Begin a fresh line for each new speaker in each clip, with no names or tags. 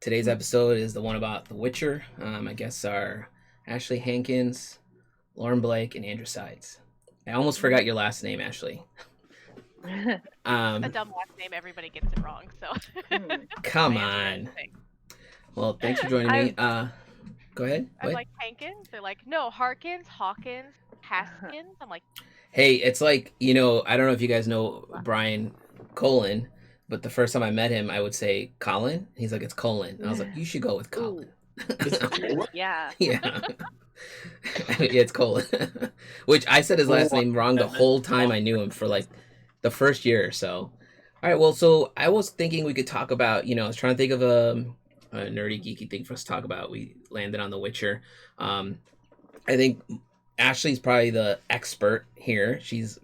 Today's episode is the one about The Witcher. My guests are Ashley Hankins, Lauren Blake, and Andrew Sides. I almost forgot your last name, Ashley.
A dumb last name, everybody gets it wrong, so.
Come
My answer is
on.
thanks.
Well, thanks for joining me. Go ahead.
I'm
What?
like, Hankins? They're like, no, Harkins, Hawkins, Haskins. I'm like,
Hey, it's like, I don't know if you guys know Brian Colin, but the first time I met him, I would say Colin. He's like, it's Colin. And I was like, you should go with Colin.
Yeah.
Yeah. Yeah, it's Colin. Which I said his last name wrong the whole time I knew him for like the first year or so. All right, well, so I was thinking we could talk about, I was trying to think of a nerdy, geeky thing for us to talk about. We landed on The Witcher. I think Ashley's probably the expert here. She's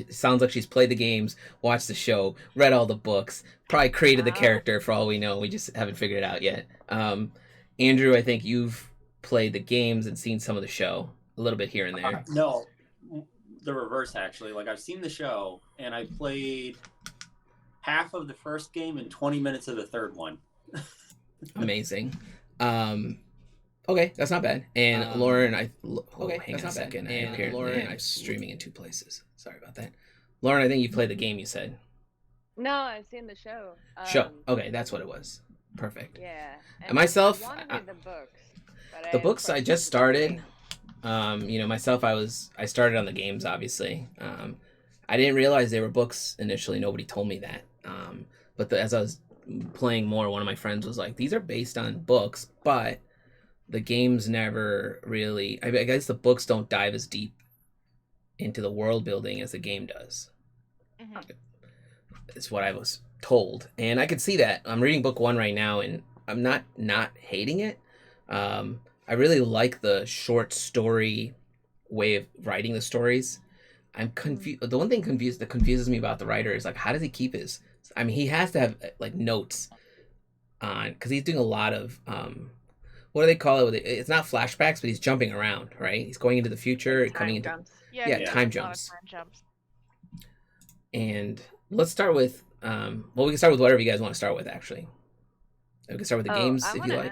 sounds like she's played the games, watched the show, read all the books, probably created the character for all we know. We just haven't figured it out yet. Andrew, I think you've played the games and seen some of the show a little bit here and there.
No, the reverse actually. Like I've seen the show and I played half of the first game and 20 minutes of the third one.
Amazing. Okay, that's not bad. And Lauren, hang on a second. And Lauren, I'm streaming in two places. Sorry about that. Lauren, I think you played the game. You said.
No, I've seen the show.
Show. Okay, that's what it was. Perfect.
Yeah.
And myself,
the books.
The books I just started. Myself, I started on the games, obviously. I didn't realize they were books initially. Nobody told me that. But as I was playing more, one of my friends was like, "These are based on books, but the games never really. I guess the books don't dive as deep into the world building as the game does."
mm-hmm.
It's what I was told, and I could see that. I'm reading book 1 right now, and I'm not hating it. I really like the short story way of writing the stories. I'm confused. The one thing that confuses me about the writer is like, how does he keep his? I mean, he has to have like notes on because he's doing a lot of what do they call it? It's not flashbacks, but he's jumping around, right? He's going into the future, coming into
jumps.
Time jumps. And let's start with we can start with whatever you guys want to start with. Actually, we can start with the games if you like.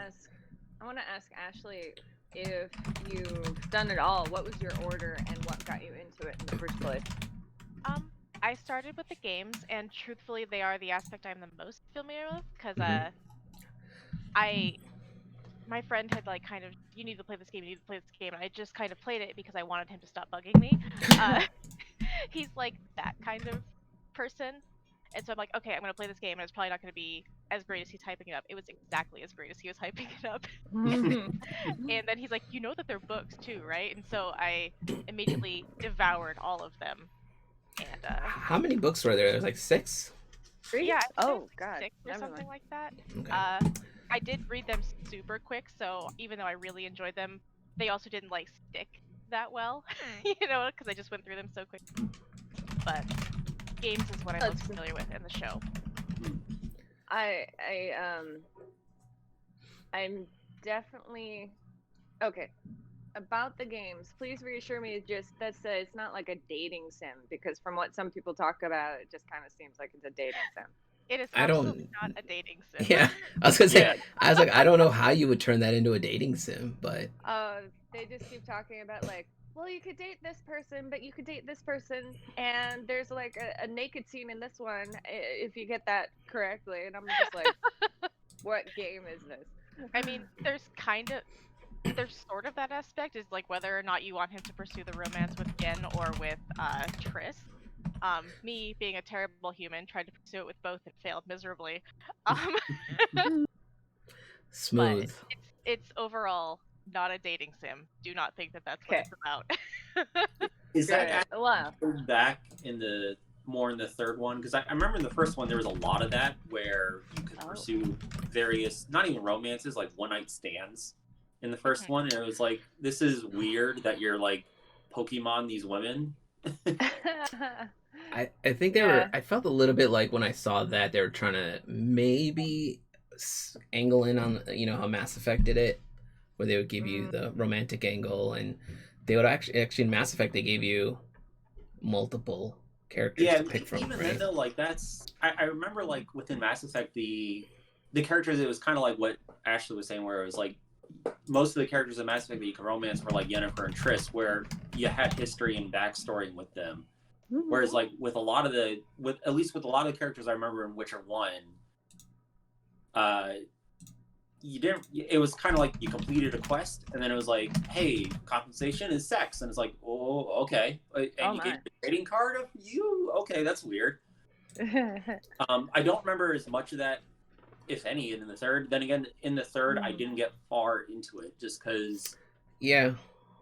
I want to ask Ashley if you've done it all. What was your order and what got you into it in the first place?
I started with the games, and truthfully, they are the aspect I'm the most familiar with because my friend had like kind of, you need to play this game, and I just kind of played it because I wanted him to stop bugging me. He's like that kind of person, and so I'm like, okay, I'm gonna play this game, and it's probably not gonna be as great as he's hyping it up. It was exactly as great as he was hyping it up. And then he's like, you know that they're books too, right? And so I immediately devoured all of them. And
how many books were there? There's like 6.
3?
Yeah.
Oh god.
6 or something like that.
Okay.
I did read them super quick, so even though I really enjoyed them, they also didn't like stick that well, because I just went through them so quick. But games is what I'm most familiar with in the show.
I'm definitely okay. About the games, please reassure me just that it's not like a dating sim, because from what some people talk about, it just kind of seems like it's a dating sim.
It is absolutely not a dating sim.
Yeah, I was gonna say, I was like, I don't know how you would turn that into a dating sim, but
they just keep talking about like, well, you could date this person, but you could date this person, and there's like a naked scene in this one if you get that correctly, and I'm just like, what game is this?
I mean, there's sort of that aspect, is like whether or not you want him to pursue the romance with Jen or with Triss. Me being a terrible human tried to pursue it with both and failed miserably.
Smooth.
But it's overall not a dating sim. Do not think that that's what it's about.
Is that back in the third one? Because I remember in the first one there was a lot of that where you could pursue various, not even romances, like one night stands in the first one, and it was like, this is weird that you're like Pokemon these women.
I think they were. I felt a little bit like when I saw that they were trying to maybe angle in on how Mass Effect did it, where they would give you the romantic angle, and they would actually in Mass Effect they gave you multiple characters to pick from.
Even
right?
then though, like that's I remember like within Mass Effect the the characters, it was kind of like what Ashley was saying, where it was like most of the characters in Mass Effect that you could romance were like Yennefer and Triss, where you had history and backstory with them. Whereas like with a lot of the characters I remember in Witcher 1, you didn't, it was kind of like you completed a quest and then it was like, hey, compensation is sex, and it's like, oh, okay, and you get a trading card of you, okay, that's weird. I don't remember as much of that, if any, in the third. Then again, in the third, I didn't get far into it just because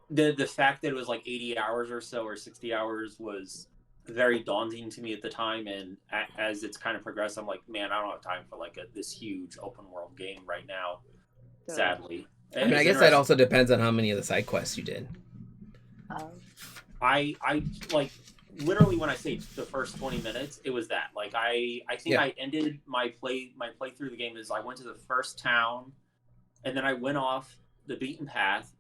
the fact that it was like 80 hours or so, or 60 hours, was very daunting to me at the time. And as it's kind of progressed, I'm like, man, I don't have time for like this huge open world game right now, sadly.
I mean, I guess that also depends on how many of the side quests you did.
I like, literally, when I say the first 20 minutes, it was that. Like, I think I ended my playthrough the game is I went to the first town, and then I went off the beaten path,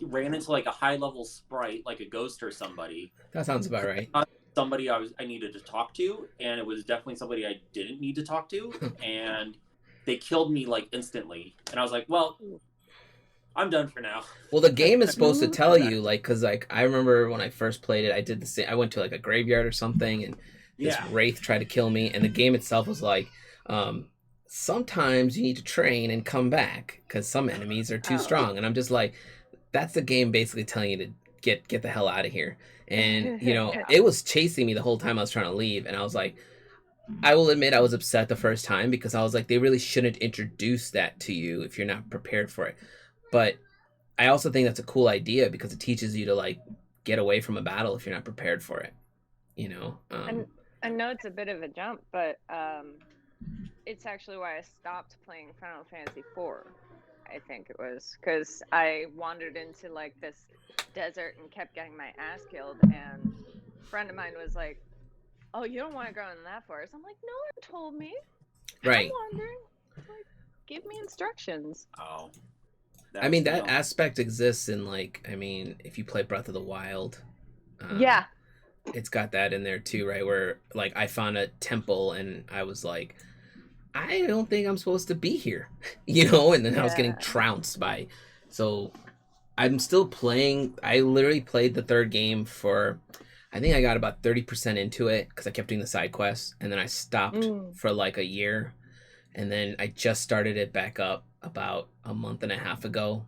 ran into like a high level sprite, like a ghost or somebody.
That sounds about right.
Somebody I needed to talk to, and it was definitely somebody I didn't need to talk to, and they killed me like instantly, and I was like, well, I'm done for now.
Well, the game is supposed to tell you, like, because like I remember when I first played it, I did the same. I went to like a graveyard or something, and this wraith tried to kill me, and the game itself was like, sometimes you need to train and come back because some enemies are too strong, and I'm just like, that's the game basically telling you to get the hell out of here. And you know, it was chasing me the whole time I was trying to leave, and I was like, I will admit I was upset the first time because I was like, they really shouldn't introduce that to you if you're not prepared for it. But I also think that's a cool idea because it teaches you to like get away from a battle if you're not prepared for it, you know.
And I know it's a bit of a jump, but it's actually why I stopped playing Final Fantasy IV. I think it was because I wandered into like this desert and kept getting my ass killed, and a friend of mine was like, "Oh, you don't want to go in that forest?" I'm like, "No one told me."
Right.
I'm wandering. Like, give me instructions.
Oh.
I mean, that aspect exists in, like, I mean, if you play Breath of the Wild, it's got that in there too, right? Where, like, I found a temple and I was like, I don't think I'm supposed to be here, you know? And then I was getting trounced by. So I'm still playing. I literally played the third game for, I think I got about 30% into it because I kept doing the side quests, and then I stopped for like a year, and then I just started it back up about a month and a half ago.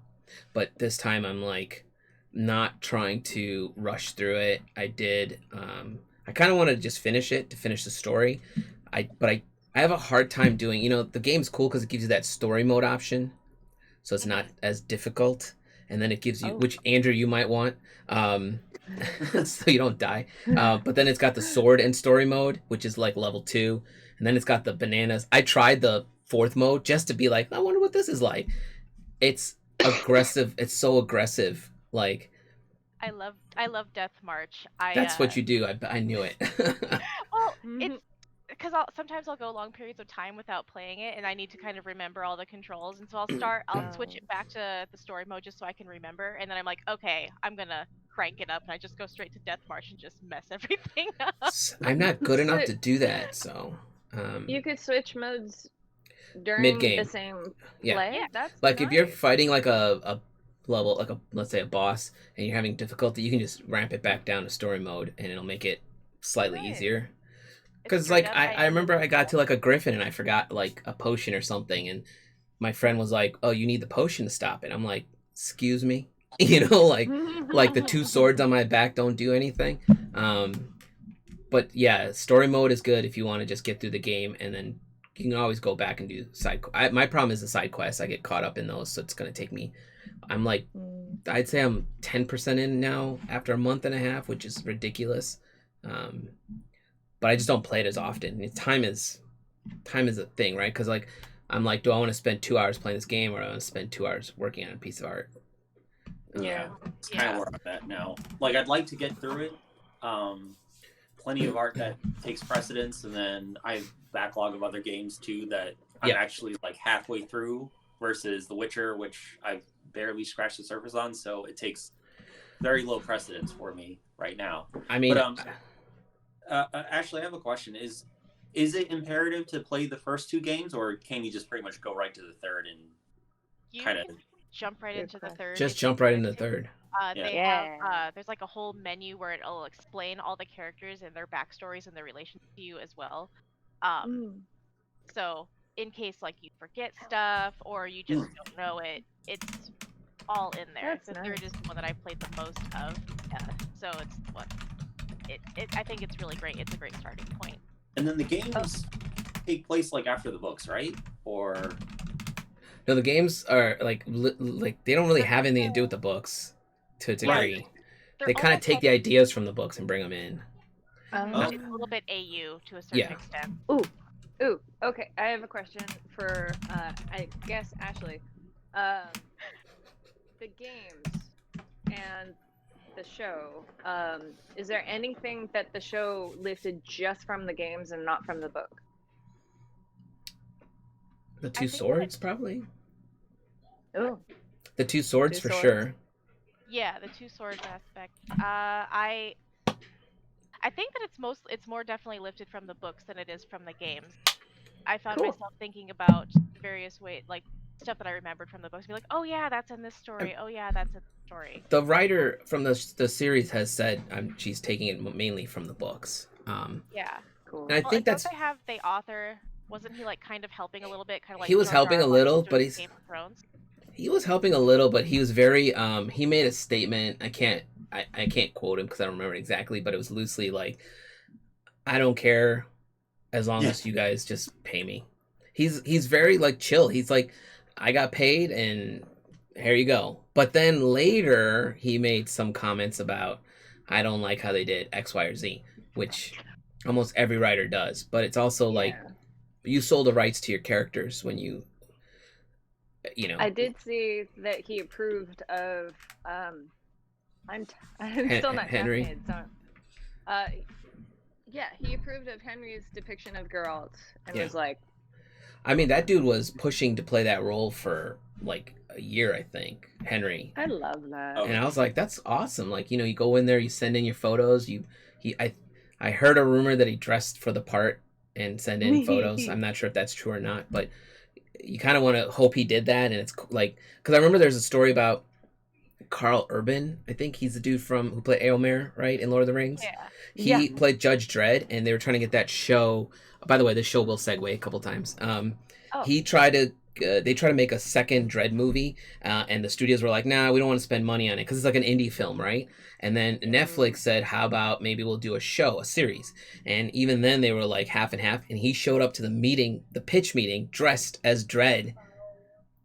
But this time I'm like not trying to rush through it. I kind of want to just finish it, to finish the story. But I have a hard time doing, you know, the game's cool because it gives you that story mode option, so it's not as difficult, and then it gives you, which Andrew you might want, so you don't die, but then it's got the sword and story mode, which is like level 2, and then it's got the bananas. I tried the 4th mode just to be like, I wonder what this is like. It's aggressive. It's so aggressive. Like,
I love Death March.
That's what you do. I knew it.
Well, it's because sometimes I'll go long periods of time without playing it, and I need to kind of remember all the controls, and so I'll switch it back to the story mode just so I can remember, and then I'm like, okay, I'm gonna crank it up, and I just go straight to Death March and just mess everything up.
I'm not good enough to do that, so
you could switch modes during
mid-game.
the same play.
Yeah.
That's
like
nice.
If you're fighting like a level, like let's say a boss, and you're having difficulty, you can just ramp it back down to story mode, and it'll make it slightly easier. Because like I remember I got to like a griffin and I forgot like a potion or something, and my friend was like, "Oh, you need the potion to stop it." I'm like, "Excuse me," you know, like the 2 swords on my back don't do anything. But yeah, story mode is good if you want to just get through the game, and then you can always go back and do side. My problem is the side quests. I get caught up in those, so it's gonna take me. I'm like, I'd say I'm 10% in now after a month and a half, which is ridiculous. But I just don't play it as often. Time is a thing, right? Because like I'm like, do I want to spend 2 hours playing this game, or do I want to spend 2 hours working on a piece of art?
Yeah, it's kind of where I'm at now. Like, I'd like to get through it. Plenty of art that takes precedence, and then I have backlog of other games too that I'm actually like halfway through, versus The Witcher, which I've barely scratched the surface on. So it takes very low precedence for me right now.
I mean,
but Ashley, I have a question. Is is it imperative to play the first 2 games, or can you just pretty much go right to the third and
You
kind of?
can jump right
Good
into the
question.
third.
Just
if you
jump right into
wanted
the
to.
third.
Yeah.
They
Yeah.
have there's like a whole menu where it'll explain all the characters and their backstories and their relation to you as well. So in case like you forget stuff or you just don't know it, it's all in there.
That's
The
nice.
third is the one that I played the most of. So it's what I think it's really great. It's a great starting point.
And then the games take place like after the books, right? Or
No, the games are like they don't really have anything to do with the books to a degree.
Right.
They kind of
almost
take
like-
the ideas from the books and bring them in.
It's a little bit AU to a certain
Yeah.
extent.
Ooh, okay. I have a question for, I guess, Ashley. The games and the show, is there anything that the show lifted just from the games and not from the book?
The
I
two
think that
swords, probably.
Oh,
The two swords
Two
for
swords.
sure.
Yeah, the two swords aspect. I think that it's more definitely lifted from the books than it is from the games. I found
Cool.
myself thinking about various ways, like stuff that I remembered from the books. Be like, oh yeah, that's in this story. Oh yeah, that's in this story.
The writer from the series has said she's taking it mainly from the books.
Yeah.
cool.
And I
Well,
think
and
that's
don't they have the author? Wasn't he like kind of helping a little bit, kind of like
He was
Jar Jar
helping a
when he was
little,
doing
but he's
Game of Thrones?
he was helping a little, but he was very he made a statement. I can't quote him because I don't remember exactly, but it was loosely like, I don't care as long as you guys just pay me. He's very like chill. He's like, I got paid and here you go. But then later he made some comments about, I don't like how they did X, Y, or Z, which almost every writer does. But it's also like, you sold the rights to your characters when you know.
I did see that he approved of, I'm still not
Henry?
caffeinated, so, yeah, he approved of Henry's depiction of Geralt and
Yeah.
was like,
I mean, that dude was pushing to play that role for like a year, I think, Henry.
I love that.
And I was like, that's awesome. Like, you know, you go in there, you send in your photos. I heard a rumor that he dressed for the part and send in photos. I'm not sure if that's true or not, but you kind of want to hope he did that. And it's like, because I remember there's a story about Carl Urban. I think he's the dude who played Éomer, right, in Lord of the Rings.
Yeah.
He played Judge Dredd, and they were trying to get that show. By the way, this show will segue a couple times. They tried to make a second Dredd movie, and the studios were like, nah, we don't want to spend money on it because it's like an indie film, right? And then Netflix said, how about maybe we'll do a series? And even then they were like half and half, and he showed up to the pitch meeting dressed as Dredd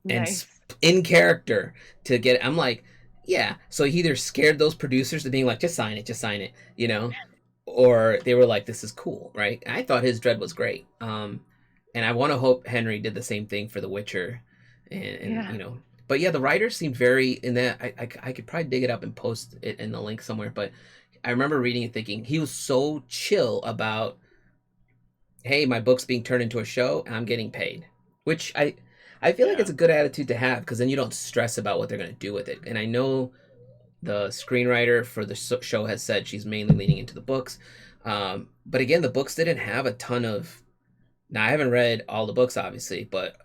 and in character to get, I'm like, yeah. So he either scared those producers to being like, just sign it, you know? Or they were like, this is cool, right? I thought his Dredd was great. And I want to hope Henry did the same thing for The Witcher. And you know, but yeah, the writers seemed very in that. I could probably dig it up and post it in the link somewhere. But I remember reading and thinking he was so chill about, hey, my book's being turned into a show and I'm getting paid, which I feel like it's a good attitude to have, because then you don't stress about what they're going to do with it. And I know the screenwriter for the show has said she's mainly leaning into the books. But again, the books didn't have a ton of... Now, I haven't read all the books, obviously, but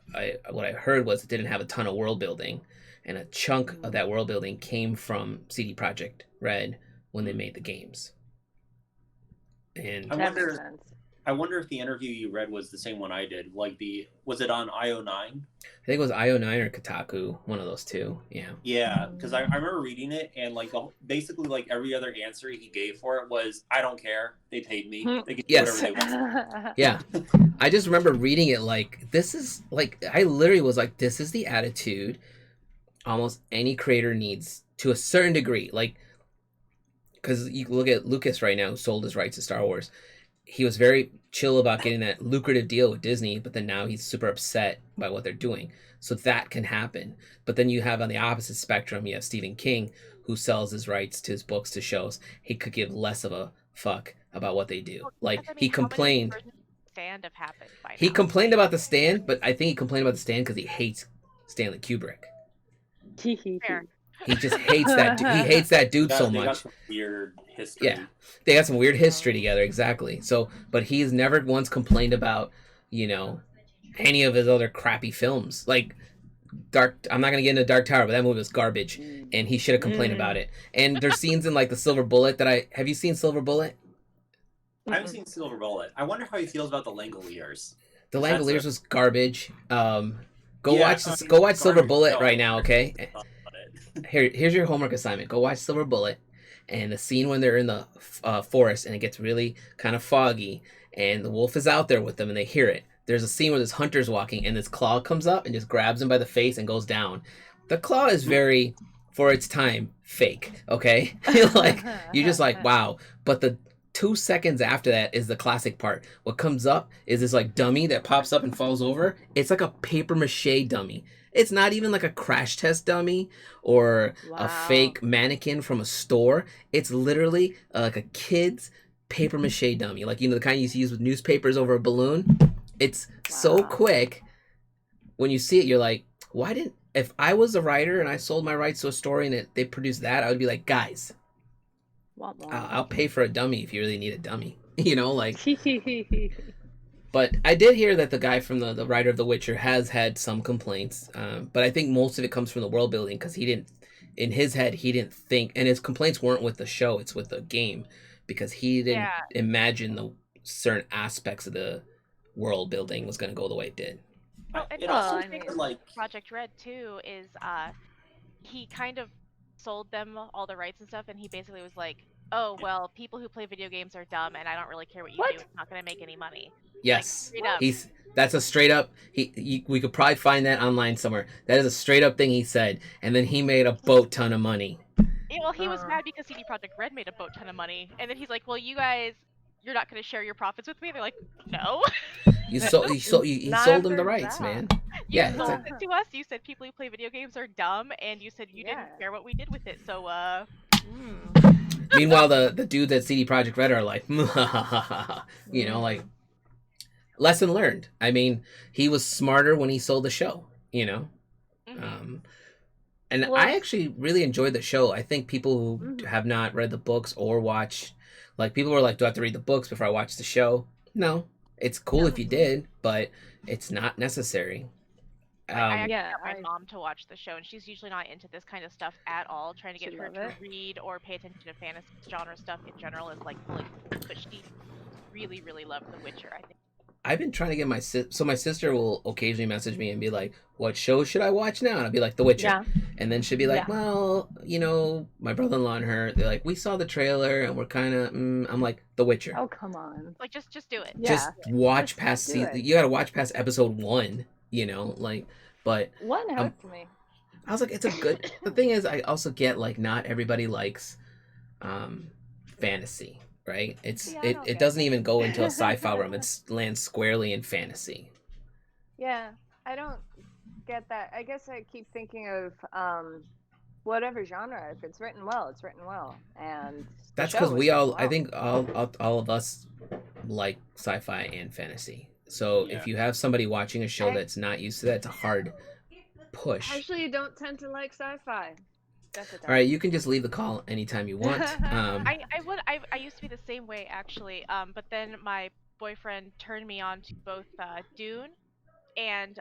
what I heard was it didn't have a ton of world building. And a chunk of that world building came from CD Projekt Red when they made the games. And
I wonder if the interview you read was the same one I did. Like was it on IO9?
I think it was IO9 or Kotaku, one of those two. Yeah. Yeah,
because I remember reading it, and like basically like every other answer he gave for it was, I don't care. They paid me. They can do whatever they want.
Yeah. I just remember reading it like, this is like, I literally was like, this is the attitude almost any creator needs to a certain degree. Like, because you look at Lucas right now, who sold his rights to Star Wars. He was very chill about getting that lucrative deal with Disney, but then now he's super upset by what they're doing. So that can happen. But then you have on the opposite spectrum, you have Stephen King, who sells his rights to his books to shows. He could give less of a fuck about what they do. Like, he complained.
Stand have happened by
He
now?
complained about the Stand, but I think he complained about the Stand because he hates Stanley Kubrick.
Fair.
He just hates that. He hates that dude so
They got
much.
some weird history.
Yeah, they got some weird history together. Exactly. So, but he's never once complained about, you know, any of his other crappy films. Like Dark. I'm not gonna get into Dark Tower, but that movie was garbage, and he should have complained about it. And there's scenes in like the Silver Bullet that I have. You seen Silver Bullet?
I haven't seen Silver Bullet. I wonder how he feels about the Langoliers.
The Langoliers was garbage. Go
Yeah,
watch this.
I mean,
Go watch Silver
garbage
Bullet
film.
right now, okay?
About it.
Here's your homework assignment. Go watch Silver Bullet, and the scene when they're in the forest and it gets really kind of foggy, and the wolf is out there with them, and they hear it. There's a scene where this hunter's walking, and this claw comes up and just grabs him by the face and goes down. The claw is very, for its time, fake. Okay, like you're just like wow, but the 2 seconds after that is the classic part. What comes up is this like dummy that pops up and falls over. It's like a paper mache dummy. It's not even like a crash test dummy or a fake mannequin from a store. It's literally like a kid's paper mache dummy. Like, you know, the kind you used to use with newspapers over a balloon. It's so quick. When you see it, you're like, why didn't... If I was a writer and I sold my rights to a story and they produced that, I would be like, guys, I'll pay for a dummy if you really need a dummy. You know, like... But I did hear that the guy from the writer of The Witcher has had some complaints. But I think most of it comes from the world building because he didn't... In his head, he didn't think... And his complaints weren't with the show, it's with the game. Because he didn't imagine the certain aspects of the world building was going to go the way it did.
It also
I mean,
like
Project Red too is he kind of sold them all the rights and stuff, and he basically was like, oh well, people who play video games are dumb and I don't really care what you do, it's not going to make any money.
Yes,
like,
that's a straight up we could probably find that online somewhere. That is a straight up thing he said, and then he made a boat ton of money.
Yeah, well, he was mad because CD Projekt Red made a boat ton of money, and then he's like, well, you guys, you're not going to share your profits with me? They're like, no.
You sold them the rights, man.
You sold it to us. You said people who play video games are dumb, and you said you didn't care what we did with it. So,
Meanwhile, the dudes at CD Projekt Red are like, you know, like, lesson learned. I mean, he was smarter when he sold the show, you know. And I actually really enjoyed the show. I think people who have not read the books or watched, like, people were like, do I have to read the books before I watch the show? No. It's cool if you did, but it's not necessary.
I actually got my mom to watch the show, and she's usually not into this kind of stuff at all. Trying to get her to read or pay attention to fantasy genre stuff in general is like but she really, really loved The Witcher, I think.
I've been trying to get my sister will occasionally message me and be like, what show should I watch now? And I'll be like, The Witcher. Yeah. And then she'll be like, well, you know, my brother-in-law and her, they're like, we saw the trailer and we're kind of, I'm like, The Witcher.
Oh, come on.
Like, just do it.
Just watch past season. You got to watch past episode 1, you know, like, but.
One hooked me.
I was like, it's a good, the thing is, I also get, like, not everybody likes fantasy. Right? It doesn't even go into a sci-fi realm. It lands squarely in fantasy.
Yeah, I don't get that. I guess I keep thinking of whatever genre. If it's written well, it's written well, and
that's because we all. I think all of us like sci-fi and fantasy. So if you have somebody watching a show that's not used to that, it's a hard push.
Actually, you don't tend to like sci-fi.
All right, you can just leave the call anytime you want.
I used to be the same way actually, but then my boyfriend turned me on to both Dune and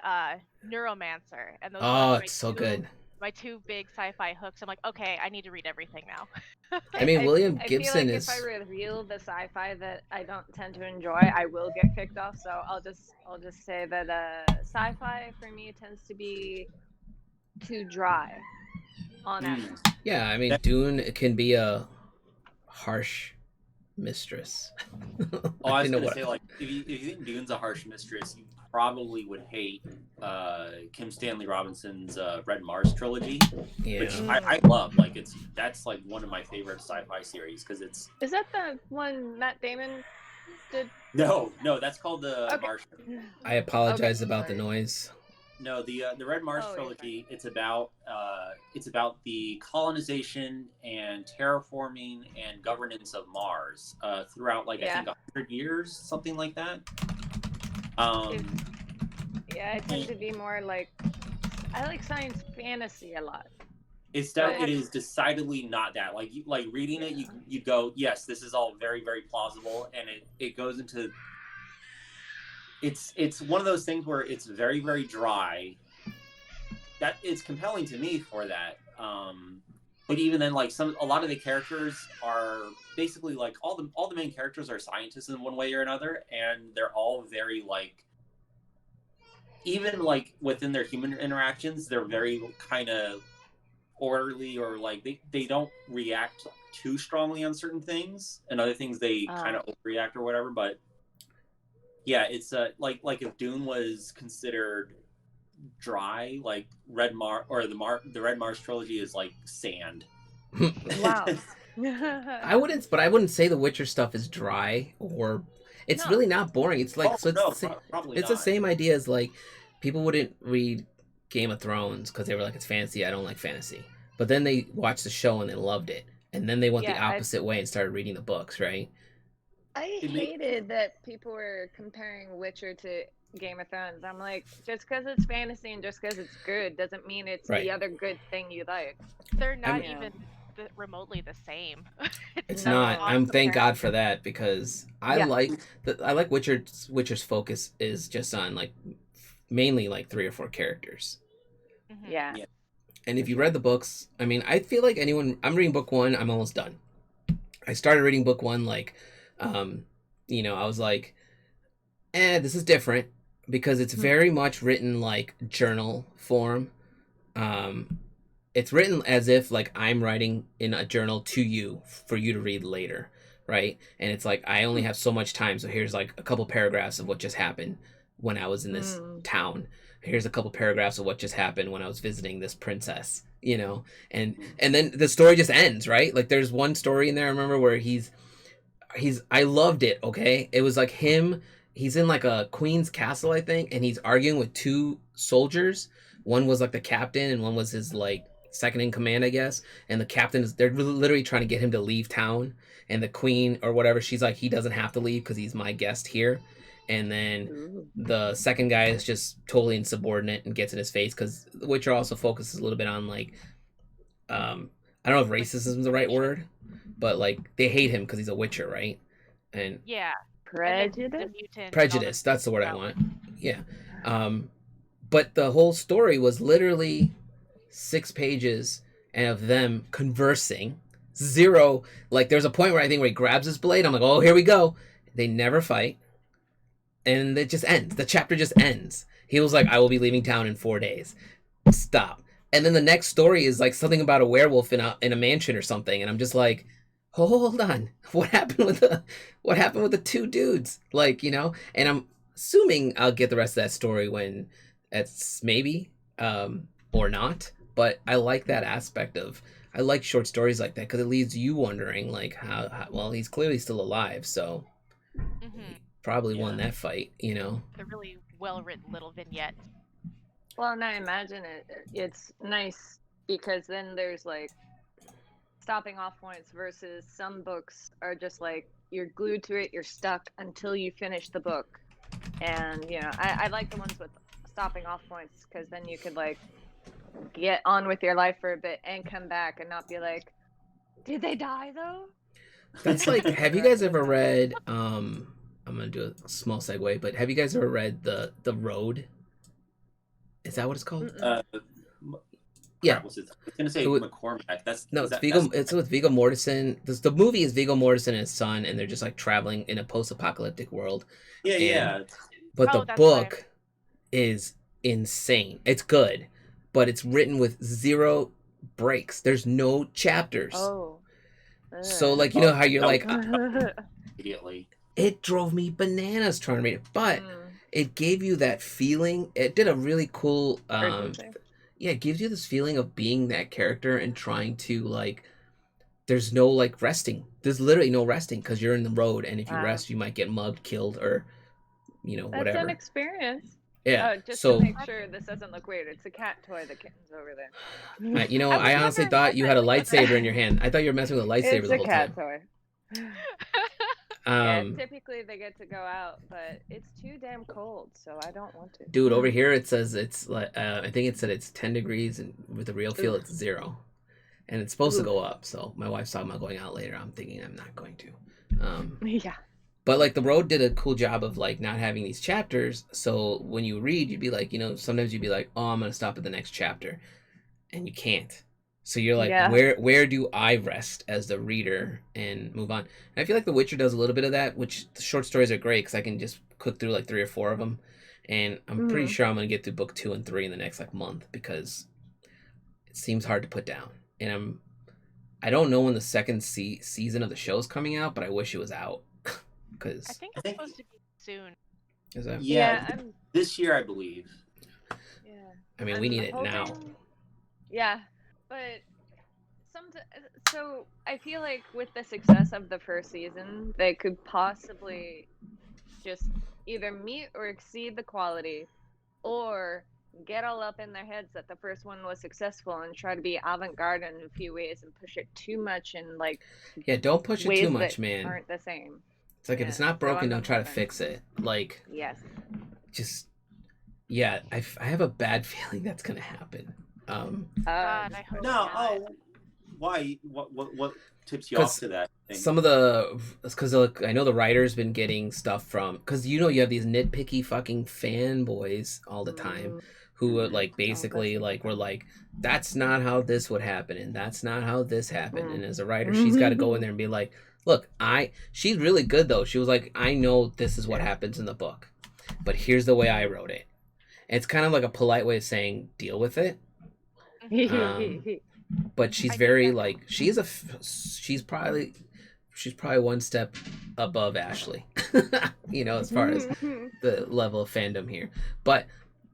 Neuromancer, and those
are it's so good.
My two big sci-fi hooks. I'm like, okay, I need to read everything now.
I mean, William Gibson
I feel like
is.
If I reveal the sci-fi that I don't tend to enjoy, I will get kicked off. So I'll just say that sci-fi for me tends to be too dry.
Yeah, I mean, Dune can be a harsh mistress.
I was gonna say, like, if you think Dune's a harsh mistress, you probably would hate Kim Stanley Robinson's Red Mars trilogy, which I love. Like, that's like one of my favorite sci-fi series because it's.
Is that the one Matt Damon did?
No, that's called the Martian.
I apologize about the noise.
No, the Red Mars trilogy. It's about the colonization and terraforming and governance of Mars throughout I think 100 years, something like that.
I tend to be more like I like science fantasy a lot.
It is decidedly not that. Like reading it, you go, yes, this is all very, very plausible, and it goes into. It's one of those things where it's very, very dry. That is compelling to me for that. But even then, like a lot of the characters are basically like all the main characters are scientists in one way or another, and they're all very like. Even like within their human interactions, they're very kind of orderly, or like they don't react too strongly on certain things, and other things they kind of overreact or whatever. But yeah, it's like if Dune was considered dry, like the Red Mars trilogy is like sand.
Wow.
I wouldn't say the Witcher stuff is dry, or it's really not boring. It's like it's the same idea as like people wouldn't read Game of Thrones because they were like, it's fantasy, I don't like fantasy. But then they watched the show and they loved it. And then they went the opposite way and started reading the books, right?
I hated that people were comparing Witcher to Game of Thrones. I'm like, just because it's fantasy and just because it's good doesn't mean it's the other good thing you like.
They're not even remotely the same.
It's not. Thank God for that, because I like Witcher's focus is just on like mainly like 3 or 4 characters.
Mm-hmm.
Yeah.
And if you read the books, I mean, I feel like I'm reading book 1, I'm almost done. I started reading book 1 like you know, I was like, this is different because it's very much written like journal form. It's written as if like I'm writing in a journal to you for you to read later, right? And it's like I only have so much time, so here's like a couple paragraphs of what just happened when I was in this town. Here's a couple paragraphs of what just happened when I was visiting this princess, you know? And then the story just ends, right? Like there's one story in there I remember where I loved it, okay? It was like he's in like a queen's castle, I think, and he's arguing with 2 soldiers. One was like the captain and one was his like second in command, I guess. And the captain they're literally trying to get him to leave town, and the queen or whatever, she's like, he doesn't have to leave because he's my guest here. And then the second guy is just totally insubordinate and gets in his face, because The Witcher also focuses a little bit on like I don't know if racism is the right word, but like they hate him because he's a Witcher, right? And prejudice, that's the word I want. Yeah. But the whole story was literally 6 pages and of them conversing. 0, like there's a point where I think where he grabs his blade, I'm like, oh, here we go. They never fight, and it just ends. The chapter just ends. He was like, I will be leaving town in 4 days. Stop. And then the next story is like something about a werewolf in a mansion or something, and I'm just like, hold on, what happened with the 2 dudes? Like, you know, and I'm assuming I'll get the rest of that story when it's maybe or not. But I like that aspect of, I like short stories like that because it leaves you wondering like how well, he's clearly still alive, so he probably won that fight, you know.
They're really well written little vignettes.
Well, and I imagine it's nice because then there's like stopping off points versus some books are just like you're glued to it, you're stuck until you finish the book. And you know, I like the ones with stopping off points because then you could like get on with your life for a bit and come back and not be like, did they die though?
That's like, have you guys ever read I'm gonna do a small segue, but have you guys ever read the Road? Is that what it's called? Yeah.
I was gonna say McCormack.
It's with Viggo Mortensen. The movie is Viggo Mortensen and his son, and they're just like traveling in a post-apocalyptic world. But the book is insane. It's good, but it's written with 0 breaks. There's no chapters. So like, you know how you're like
immediately.
It drove me bananas trying to read it, but it gave you that feeling. It did a really cool it gives you this feeling of being that character and trying to like, there's no like resting. There's literally no resting because you're in the road, and if you rest, you might get mugged, killed, or you know, whatever.
That's an experience.
Yeah.
Just to make sure this doesn't look weird, it's a cat toy. The kitten's over there.
You know, I honestly thought you had a lightsaber in your hand. I thought you were messing with a lightsaber the whole time.
It's a cat toy. Yeah, typically they get to go out, but it's too damn cold, so I don't want to.
Dude, over here it says it's like I think it said it's 10 degrees, and with the real feel it's 0. and it's supposed to
Ooh.
go up. So my wife's talking about going out later. I'm thinking I'm not going to.
Yeah.
But like the road did a cool job of like not having these chapters. So when you read, you'd be like, sometimes you'd be like, oh, I'm gonna stop at the next chapter, and you can't. So you're like,
Yeah.
where do I rest as the reader and move on? And I feel like The Witcher does a little bit of that, which the short stories are great because I can just cook through like 3 or 4 of them, and I'm pretty sure I'm gonna get through book 2 and 3 in the next like month because it seems hard to put down. And I don't know when the second season of the show is coming out, but I wish it was out because
I think it's supposed to be soon.
is that?
Yeah, this year I believe.
Yeah.
I mean, we need it now.
Yeah, but so I feel like with the success of the first season, they could possibly just either meet or exceed the quality, or get all up in their heads that the first one was successful and try to be avant-garde in a few ways and push it too much in like
don't push it
ways
too much,
that
man.
aren't the same.
It's like if it's not broken, don't try to fix it. Like
yes,
just I have a bad feeling that's gonna happen.
God, I hope
no.
not.
Oh, why? What tips you off to that thing?
Some of the because I know the writer's been getting stuff from because you have these nitpicky fucking fanboys all the time who would like basically like were like, that's not how this would happen and that's not how this happened. And as a writer, she's got to go in there and be like, look, she's really good though. She was like, I know this is what happens in the book, but here's the way I wrote it. And it's kind of like a polite way of saying deal with it. But she's very like she's probably one step above Ashley, as far as the level of fandom here. But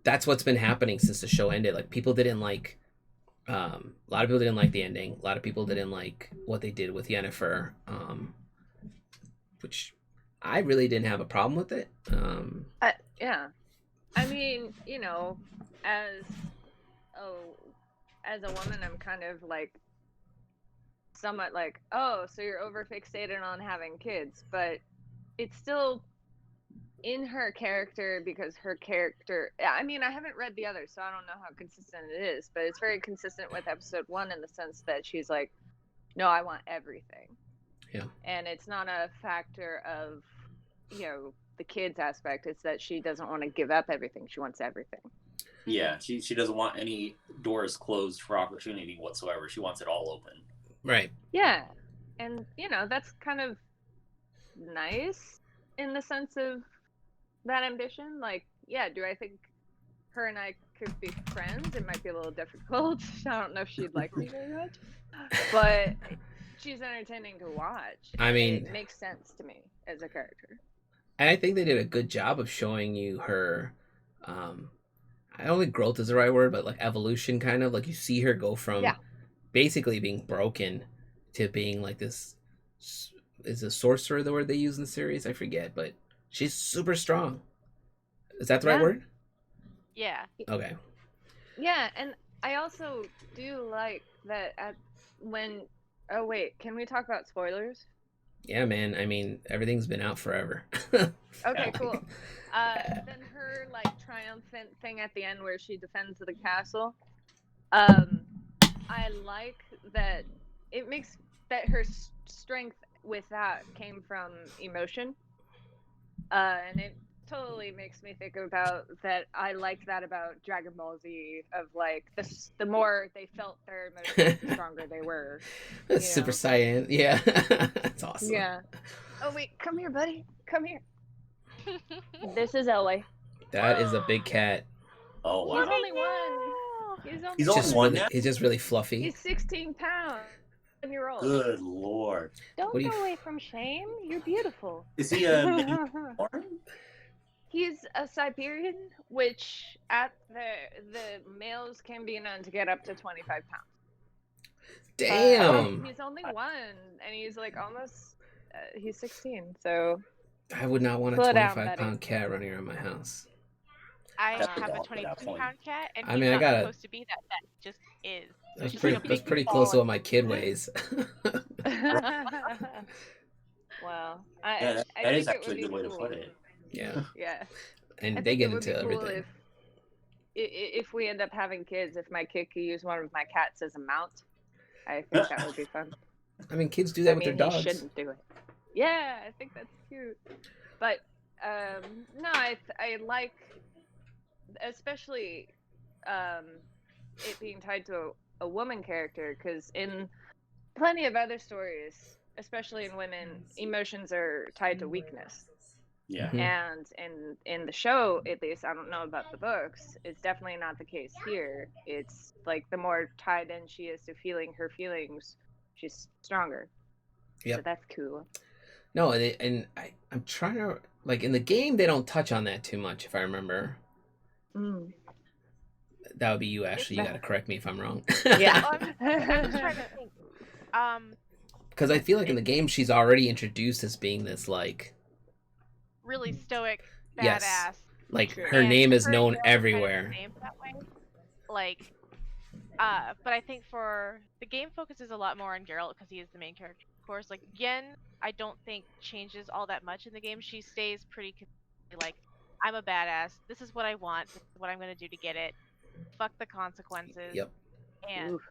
that's what's been happening since the show ended. Like people didn't like, a lot of people didn't like the ending. A lot of people didn't like what they did with Yennefer, which I really didn't have a problem with it.
Yeah, I mean, as a woman, I'm kind of like somewhat like, oh, so you're over fixated on having kids, but it's still in her character because her character, I mean, I haven't read the others, so I don't know how consistent it is, but it's very consistent with episode 1 in the sense that she's like, no, I want everything.
Yeah.
And it's not a factor of, the kids aspect. It's that she doesn't want to give up everything. She wants everything.
Yeah, she doesn't want any doors closed for opportunity whatsoever. She wants it all open.
Right.
Yeah. And, that's kind of nice in the sense of that ambition. Like, yeah, do I think her and I could be friends? It might be a little difficult. I don't know if she'd like me very much. But she's entertaining to watch.
I mean,
it makes sense to me as a character.
And I think they did a good job of showing you her, I don't think growth is the right word, but like evolution kind of. Like you see her go from basically being broken to being like this, is a sorcerer the word they use in the series? I forget, but she's super strong. Is that the right word?
Yeah.
Okay.
Yeah, and I also do like that oh wait, can we talk about spoilers?
Yeah, man. I mean, everything's been out forever.
Okay, cool. Then her like triumphant thing at the end where she defends the castle. I like that it makes that her strength with that came from emotion. And it totally makes me think about that. I liked that about Dragon Ball Z of like the more they felt their emotions, the stronger they were.
That's Super Saiyan. Yeah. That's awesome.
Yeah. Oh wait, come here, buddy. Come here. This is Elway.
That is a big cat.
Oh wow.
He's only one.
He's only one now?
He's just really fluffy.
He's 16 pounds. 7-year-old.
Good lord.
Don't go away from shame. You're beautiful.
Is he a mini born?
He's a Siberian, which at the males can be known to get up to 25 pounds.
Damn.
He's only one, and he's like almost. He's 16, so.
I would not want a 25-pound cat running around my house.
I have a 22-pound cat, and
I mean,
he's not supposed to be that. That just is.
That's pretty close to what my kid weighs.
Wow.
That is actually a good way to put it.
Yeah.
Yeah.
And they get into everything.
If we end up having kids, if my kid could use one of my cats as a mount. I think that would be fun.
I mean, kids do that with their
He
dogs.
shouldn't do it. Yeah, I think that's cute. But no, I like, especially it being tied to a woman character, because in plenty of other stories, especially in women, emotions are tied to weakness.
Yeah.
Mhm.
And in the show, at least, I don't know about the books, it's definitely not the case here. It's like the more tied in she is to feeling her feelings, she's stronger.
Yep.
So that's cool.
No, I'm trying to, like, in the game they don't touch on that too much, if I remember.
Mm.
That would be you, Ashley. You got to correct me if I'm wrong.
Yeah.
I'm just trying to think.
Because I feel like in the game she's already introduced as being this, like,
really stoic, badass.
Yes. Like,
True.
her
And
name is
her and
known
Geralt are kind of
everywhere.
the same that way. Like, but I think for the game focuses a lot more on Geralt because he is the main character, of course. Like Yen, I don't think changes all that much in the game. She stays pretty consistently like, I'm a badass. This is what I want. This is what I'm gonna do to get it. Fuck the consequences.
Yep.
And
Oof.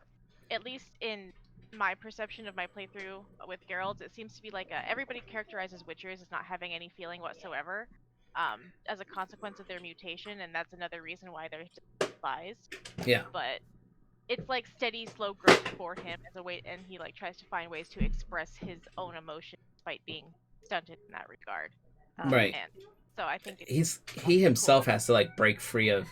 at least in my perception of my playthrough with Geralt, it seems to be like everybody characterizes Witchers as not having any feeling whatsoever, as a consequence of their mutation, and that's another reason why they're despised.
Yeah.
But it's like steady, slow growth for him as a way, and he like tries to find ways to express his own emotions despite being stunted in that regard.
Right.
And so I think
he himself has to, like, break free of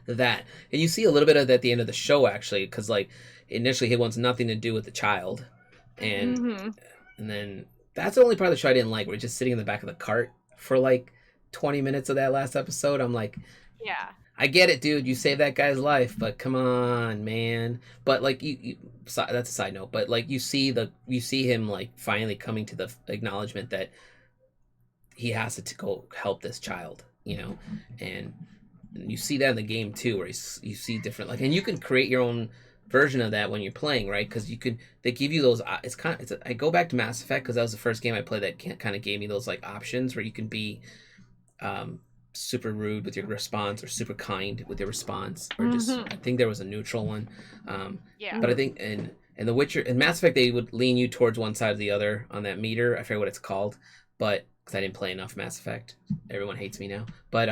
that, and you see a little bit of that at the end of the show, actually, because, like, initially he wants nothing to do with the child, and
Mm-hmm.
and then that's the only part of the show I didn't like. We're just sitting in the back of the cart for like 20 minutes of that last episode. I'm like,
yeah.
I get it, dude. You saved that guy's life, but come on, man. But like that's a side note. But like you see him like finally coming to the acknowledgement that he has to go help this child, and you see that in the game too, where you see different, like, and you can create your own version of that when you're playing, right? Because they give you those. I go back to Mass Effect because that was the first game I played that kind of gave me those like options where you can be super rude with your response or super kind with your response, or just I think there was a neutral one.
Yeah.
But I think in The Witcher, in Mass Effect, they would lean you towards one side or the other on that meter. I forget what it's called, but because I didn't play enough Mass Effect, everyone hates me now. But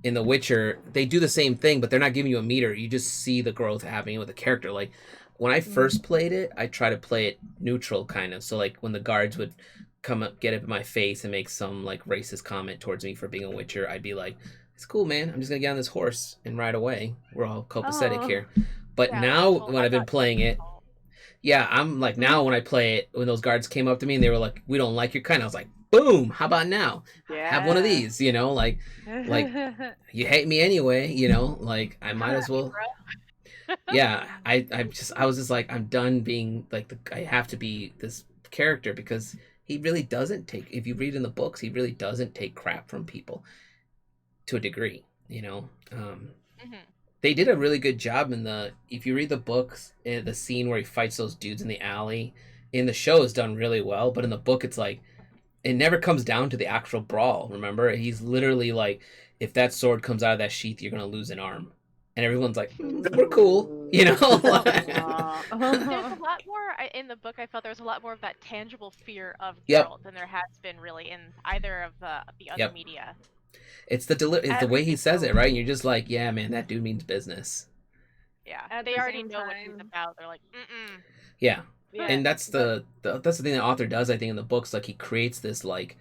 in The Witcher, they do the same thing, but they're not giving you a meter. You just see the growth happening with the character. Like when I first played it, I try to play it neutral, kind of. So like when the guards would come up, get up in my face and make some like racist comment towards me for being a Witcher, I'd be like, "It's cool, man. I'm just gonna get on this horse and ride away. We're all copacetic here." But
Yeah,
now
that's
when I've been playing it, yeah, I'm like, now when I play it, when those guards came up to me and they were like, "We don't like your kind," I was like, "Boom! How about now?
Yeah.
Have one of these." Like you hate me anyway, like I might as well. Yeah, I was just like, I'm done being like I have to be this character, because he really doesn't take, if you read in the books, he really doesn't take crap from people to a degree, They did a really good job if you read the books, the scene where he fights those dudes in the alley, in the show is done really well, but in the book it's like, it never comes down to the actual brawl, remember? He's literally like, if that sword comes out of that sheath, you're going to lose an arm. And everyone's like, we're cool,
There's a lot more in the book. I felt there was a lot more of that tangible fear of Geralt than there has been really in either of the other media.
It's it's the way he says it, right? And you're just like, yeah, man, that dude means business.
Yeah, they already know what he's about. They're like, mm-mm.
Yeah. And that's the thing the author does, I think, in the books. Like, he creates this like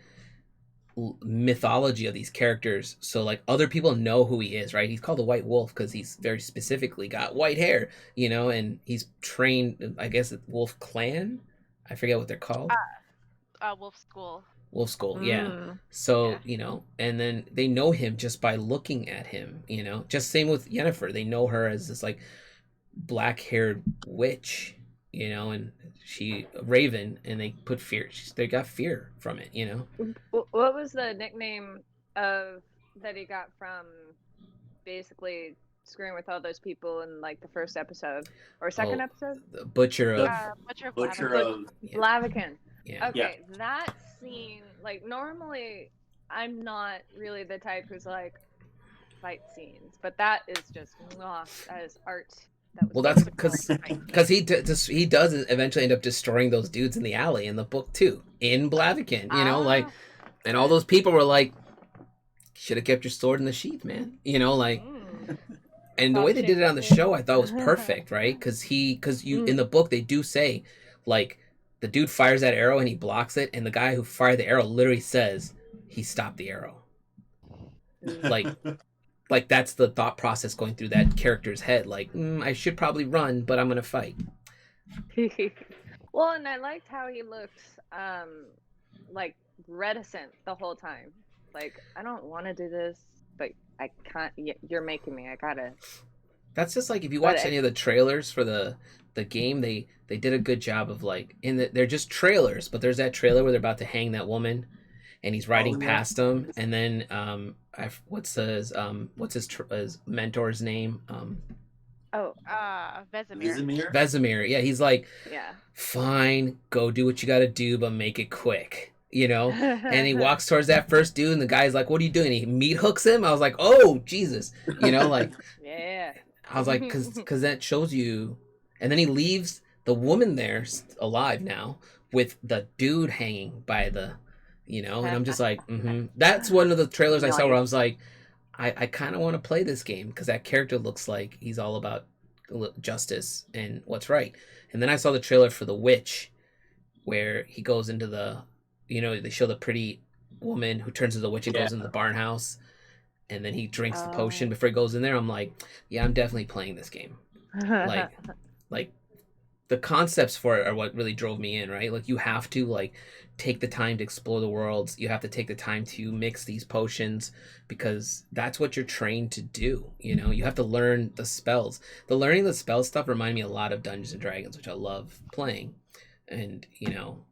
mythology of these characters, so like other people know who he is, right? He's called the White Wolf because he's very specifically got white hair, and he's trained, I guess, at Wolf Clan. I forget what they're called.
Wolf School.
Wolf School, yeah. So and then they know him just by looking at him. Just same with Yennefer. They know her as this like black-haired witch, and she Raven, and they put fear. They got fear from it,
What was the nickname that he got from basically screwing with all those people in like the first episode or second episode?
The Butcher of
Blaviken.
Yeah.
Okay, that scene, like, normally I'm not really the type who's like fight scenes, but that is just that is art. That was
Well, that's
basically
because he does eventually end up destroying those dudes in the alley in the book too, in Blaviken. You know, like, and all those people were like, should have kept your sword in the sheath, man. You know, like, and the way they did it on the show, I thought was perfect, right? Because you in the book they do say, like, the dude fires that arrow and he blocks it, and the guy who fired the arrow literally says he stopped the arrow. Like that's the thought process going through that character's head. Like, I should probably run, but I'm gonna fight.
Well, and I liked how he looked, like reticent the whole time. Like, I don't want to do this, but I can't. You're making me. I gotta.
That's just like if you watch any of the trailers for the game, they did a good job of like they're just trailers, but there's that trailer where they're about to hang that woman, and he's riding past them, and then what's his mentor's name?
Vesemir.
Vesemir. Yeah, he's like,
yeah,
fine, go do what you got to do, but make it quick. You know, and he walks towards that first dude, and the guy's like, "What are you doing?" He meat hooks him. I was like, "Oh Jesus!" You know, like,
yeah.
I was like, because that shows you, and then he leaves the woman there alive now with the dude hanging by the, you know, and I'm just like, That's one of the trailers I saw where I was like, I kind of want to play this game because that character looks like he's all about justice and what's right. And then I saw the trailer for The Witch, where he goes into the, you know, they show the pretty woman who turns into the witch and goes into the barn house, and then he drinks the potion before he goes in there. I'm like, yeah, I'm definitely playing this game. like the concepts for it are what really drove me in, right? Like, you have to like take the time to explore the worlds. You have to take the time to mix these potions because that's what you're trained to do. You know, you have to learn the spells. The learning the spell stuff remind me a lot of Dungeons and Dragons, which I love playing. And, you know,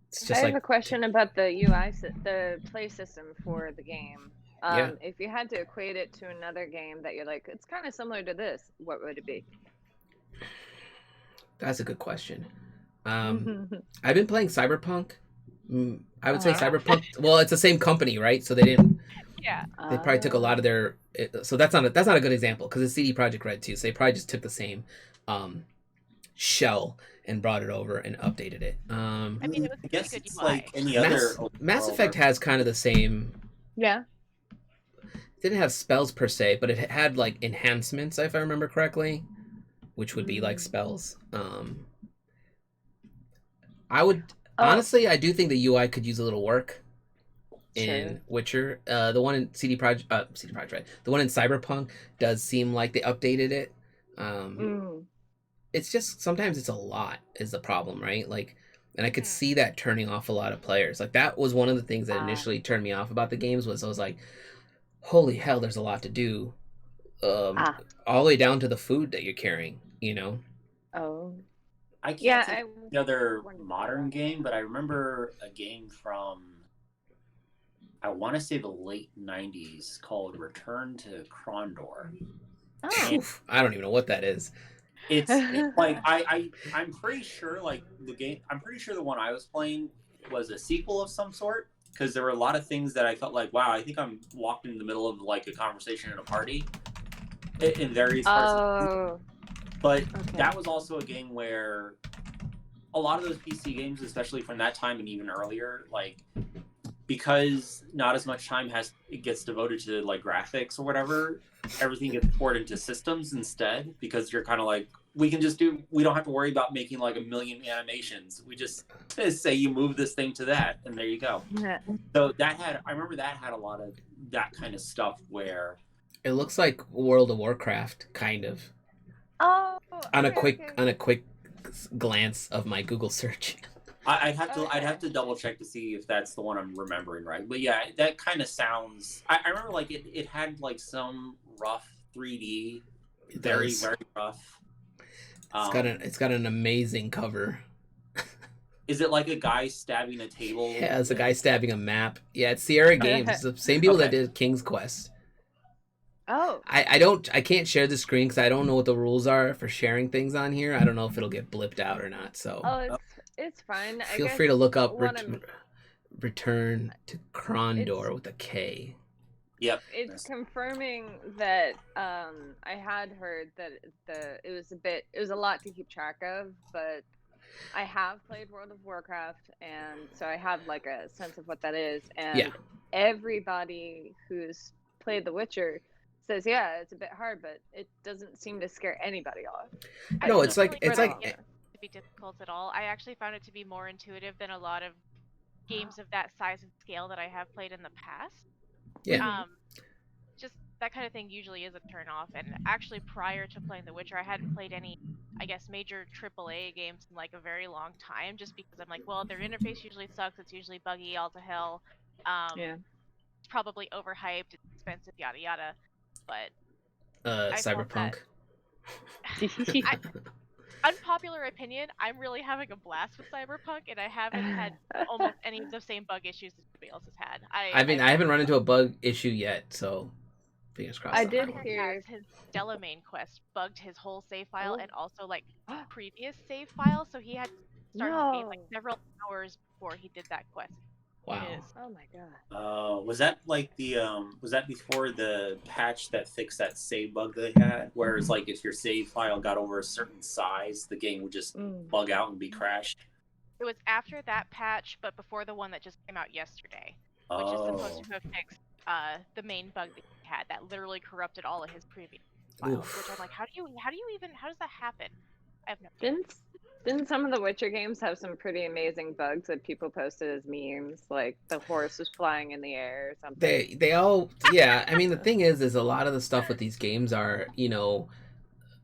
it's just
I have a question about the UI, the play system for the game. If you had to equate it to another game that you're like, it's kind of similar to this, what would it be?
That's a good question. I've been playing Cyberpunk. I would say Cyberpunk. Well, it's the same company, right? So they didn't.
Yeah.
They probably took a lot of their. So that's not a good example because it's CD Projekt Red too. So they probably just took the same shell and brought it over and updated it.
I mean, it was
I guess
good
it's
UI.
like any other.
Mass Effect has kind of the same.
Yeah.
It didn't have spells per se, but it had like enhancements, if I remember correctly, which would be like spells. I would honestly, I do think the UI could use a little work in Witcher. The one in CD Projekt Red, the one in Cyberpunk does seem like they updated it. It's just sometimes it's a lot is the problem, right? Like, and I could see that turning off a lot of players. Like, that was one of the things that initially turned me off about the games was I was like, holy hell, there's a lot to do. All the way down to the food that you're carrying, you know?
I can't think of the other modern game, but I remember a game from, I want to say the late 90s called Return to Krondor.
I don't even know what that is.
It's like, I'm pretty sure like the game, I'm pretty sure the one I was playing was a sequel of some sort, because there were a lot of things that I felt like, wow, I think I'm walking in the middle of like a conversation at a party in various parts. But that was also a game where a lot of those PC games, especially from that time and even earlier, like, because not as much time gets devoted to like graphics or whatever, everything gets poured into systems instead, because you're kind of like, we don't have to worry about making like a million animations. We just say you move this thing to that and there you go. So I remember that had a lot of that kind of stuff where
it looks like World of Warcraft kind of. On a quick glance of my Google search.
I'd have to double check to see if that's the one I'm remembering right. But yeah, that kind of sounds. I remember like it had like some rough 3D, very rough.
It's got an amazing cover.
Is it like a guy stabbing a table?
Yeah, it's a guy stabbing a map. Yeah, it's Sierra Games. It's the same people that did King's Quest. I can't share the screen because I don't know what the rules are for sharing things on here. I don't know if it'll get blipped out or not. So
it's fine.
Feel free to look up Return to Krondor with a K.
Yep.
It's confirming that I had heard that it was a lot to keep track of, but I have played World of Warcraft, and so I have like a sense of what that is. And everybody who's played The Witcher says, yeah, it's a bit hard, but it doesn't seem to scare anybody off.
No, it's like
it to be difficult at all. I actually found it to be more intuitive than a lot of games of that size and scale that I have played in the past.
Yeah.
Just that kind of thing usually is a turn off. And actually, prior to playing The Witcher, I hadn't played any, I guess, major AAA games in like a very long time, just because I'm like, well, their interface usually sucks. It's usually buggy, all to hell. It's probably overhyped. It's expensive, yada yada. But
Cyberpunk.
Unpopular opinion, I'm really having a blast with Cyberpunk, and I haven't had almost any of the same bug issues that everybody else has had.
I haven't run into a bug issue yet, so fingers crossed.
I did hear
his Stella main quest bugged his whole save file and also like previous save file, so he had to start his game like several hours before he did that quest.
Wow.
Oh my god.
Was that like the was that before the patch that fixed that save bug they had? Where it's like if your save file got over a certain size, the game would just bug out and be crashed?
It was after that patch, but before the one that just came out yesterday, which is supposed to have fixed the main bug that he had that literally corrupted all of his previous files. Which I'm like, how does that happen? I have no idea.
Didn't some of the Witcher games have some pretty amazing bugs that people posted as memes, like the horse was flying in the air or something?
They all, yeah. I mean, the thing is a lot of the stuff with these games are, and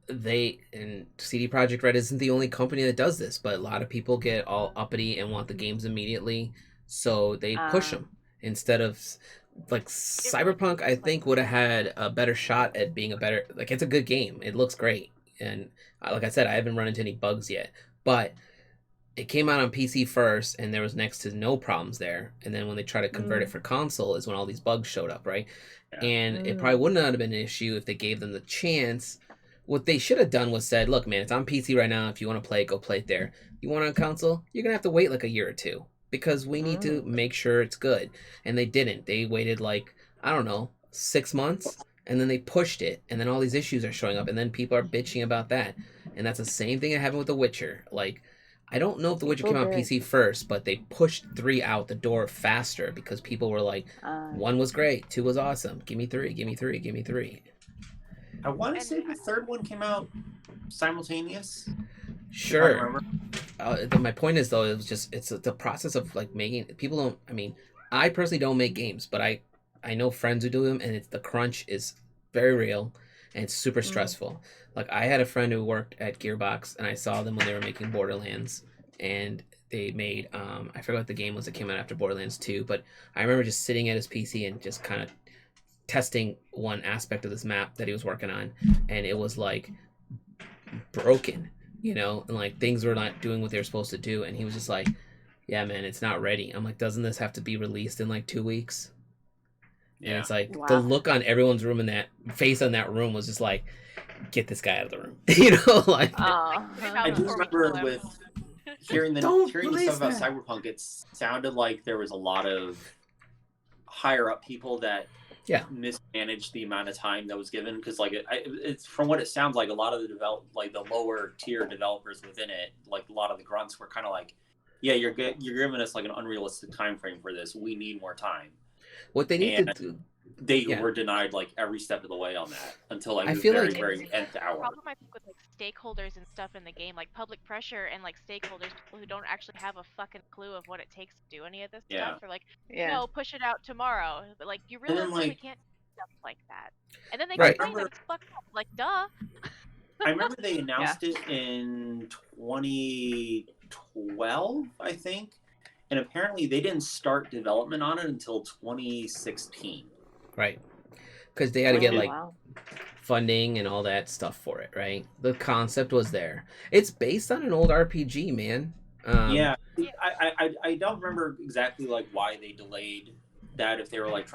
CD Projekt Red isn't the only company that does this, but a lot of people get all uppity and want the games immediately, so they push them instead of like Cyberpunk. I think would have had a better shot at being it's a good game. It looks great, and like I said, I haven't run into any bugs yet. But it came out on PC first, and there was next to no problems there. And then when they tried to convert it for console is when all these bugs showed up, right? Yeah. And it probably wouldn't have been an issue if they gave them the chance. What they should have done was said, look, man, it's on PC right now. If you want to play it, go play it there. You want it on console? You're going to have to wait like a year or two because we need to make sure it's good. And they didn't. They waited 6 months. And then they pushed it, and then all these issues are showing up, and then people are bitching about that. And that's the same thing that happened with The Witcher. Like, I don't know if The Witcher came out on PC first, but they pushed 3 out the door faster because people were like, 1 was great, 2 was awesome, give me 3, give me 3, give me 3.
I want to say the third one came out simultaneous.
Sure. My point is, though, it's the process of like making people don't. I mean, I personally don't make games, but I know friends who do them, and the crunch is very real, and it's super stressful. Like, I had a friend who worked at Gearbox, and I saw them when they were making Borderlands, and they made, I forgot what the game was that came out after Borderlands 2, but I remember just sitting at his PC and just kind of testing one aspect of this map that he was working on, and it was, like, broken, and, like, things were not doing what they were supposed to do, and he was just like, yeah, man, it's not ready. I'm like, doesn't this have to be released in, like, 2 weeks? And it's like the look on everyone's face on that room was just like, get this guy out of the room.
I do remember with hearing the stuff about Cyberpunk, it sounded like there was a lot of higher up people that mismanaged the amount of time that was given, because it's from what it sounds like, a lot of the lower tier developers within it, like a lot of the grunts were kind of like, yeah, you're giving us like an unrealistic time frame for this. We need more time.
What they need to do,
they were denied like every step of the way on that until
I feel
very,
like
very nth hour.
The problem I think with like stakeholders and stuff in the game, like public pressure and like stakeholders, people who don't actually have a fucking clue of what it takes to do any of this stuff, are like, no, push it out tomorrow. But like, you realistically can't do stuff like that. And then they complain that it's fucked up. Like, duh.
I remember they announced it in 2012, I think. And apparently they didn't start development on it until 2016.
Right. Because they had to get funding and all that stuff for it, right? The concept was there. It's based on an old RPG, man.
I don't remember exactly like why they delayed that. If they were like,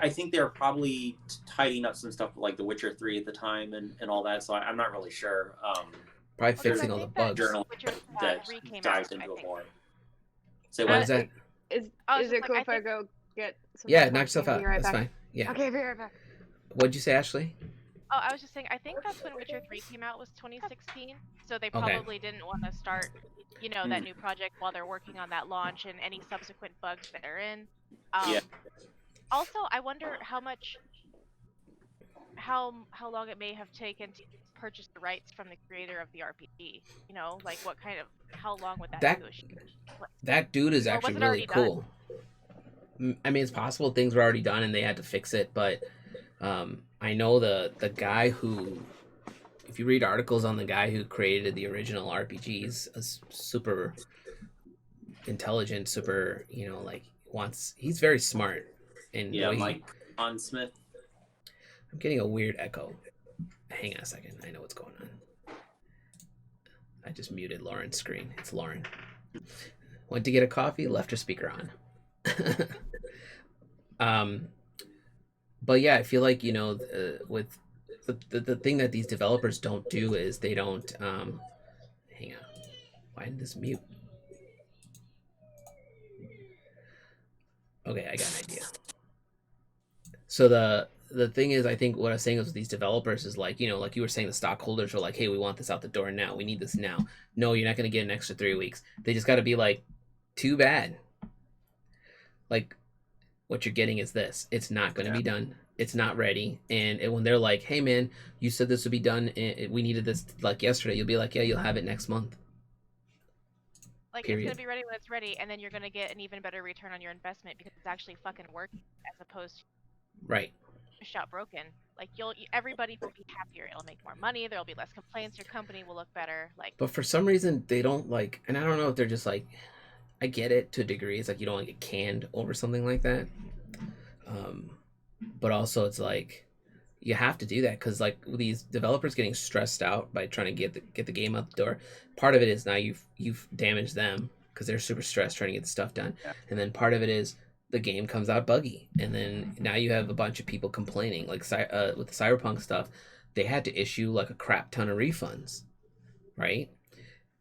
I think they were probably tidying up some stuff like The Witcher 3 at the time and all that. So I'm not really sure.
Probably fixing all the bugs.
Journal that dives into it more. So
what is that?
Is it cool if I go get some
knock yourself out. That's fine. Yeah.
Okay, be right back.
What'd you say, Ashley?
Oh, I was just saying, I think that's when Witcher 3 came out, was 2016. So they probably didn't want to start, that new project while they're working on that launch and any subsequent bugs therein.
Yeah.
Also, I wonder how long it may have taken to purchase the rights from the creator of the RPG. Like how long would that negotiate?
That dude is
Or
actually
was it
really
already
cool. I mean, it's possible things were already done and they had to fix it, but I know the guy who, if you read articles on the guy who created the original RPGs, a super intelligent, super, he's very smart. And
yeah, Mike Smith.
I'm getting a weird echo. Hang on a second. I know what's going on. I just muted Lauren's screen. It's Lauren. Went to get a coffee, left her speaker on. But yeah, I feel like, with the thing that these developers don't do is they don't, hang on. Why did this mute? Okay, I got an idea. So the thing is, I think what I was saying is with these developers is like, like you were saying, the stockholders are like, hey, we want this out the door now. We need this now. No, you're not going to get an extra 3 weeks. They just got to be like, too bad. Like, what you're getting is this. It's not going to be done. It's not ready. And when they're like, hey, man, you said this would be done. And we needed this like yesterday. You'll be like, yeah, you'll have it next month.
Like,
Period.
It's going to be ready when it's ready. And then you're going to get an even better return on your investment because it's actually fucking working as opposed to
right.
Shot broken. Like everybody will be happier. It'll make more money. There'll be less complaints. Your company will look better. Like,
but for some reason they don't like, and I don't know if they're just like, I get it to a degree. It's like you don't want to get canned over something like that. But also it's like you have to do that because like these developers getting stressed out by trying to get the game out the door. Part of it is now you've damaged them because they're super stressed trying to get the stuff done, and then part of it is the game comes out buggy, and then now you have a bunch of people complaining. Like with the Cyberpunk stuff, they had to issue like a crap ton of refunds, right?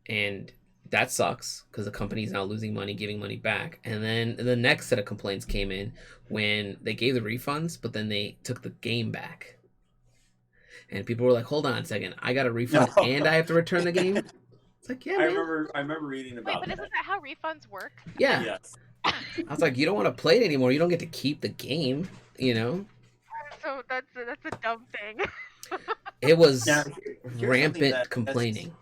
And that sucks because the company's now losing money, giving money back. And then the next set of complaints came in when they gave the refunds, but then they took the game back. And people were like, hold on a second, I got a refund and I have to return the game? It's like, yeah, man.
I remember reading about
Wait, but isn't that how refunds work?
Yeah.
Yes.
I was like, you don't want to play it anymore. You don't get to keep the game,
So that's a dumb thing.
It was
Now,
rampant complaining.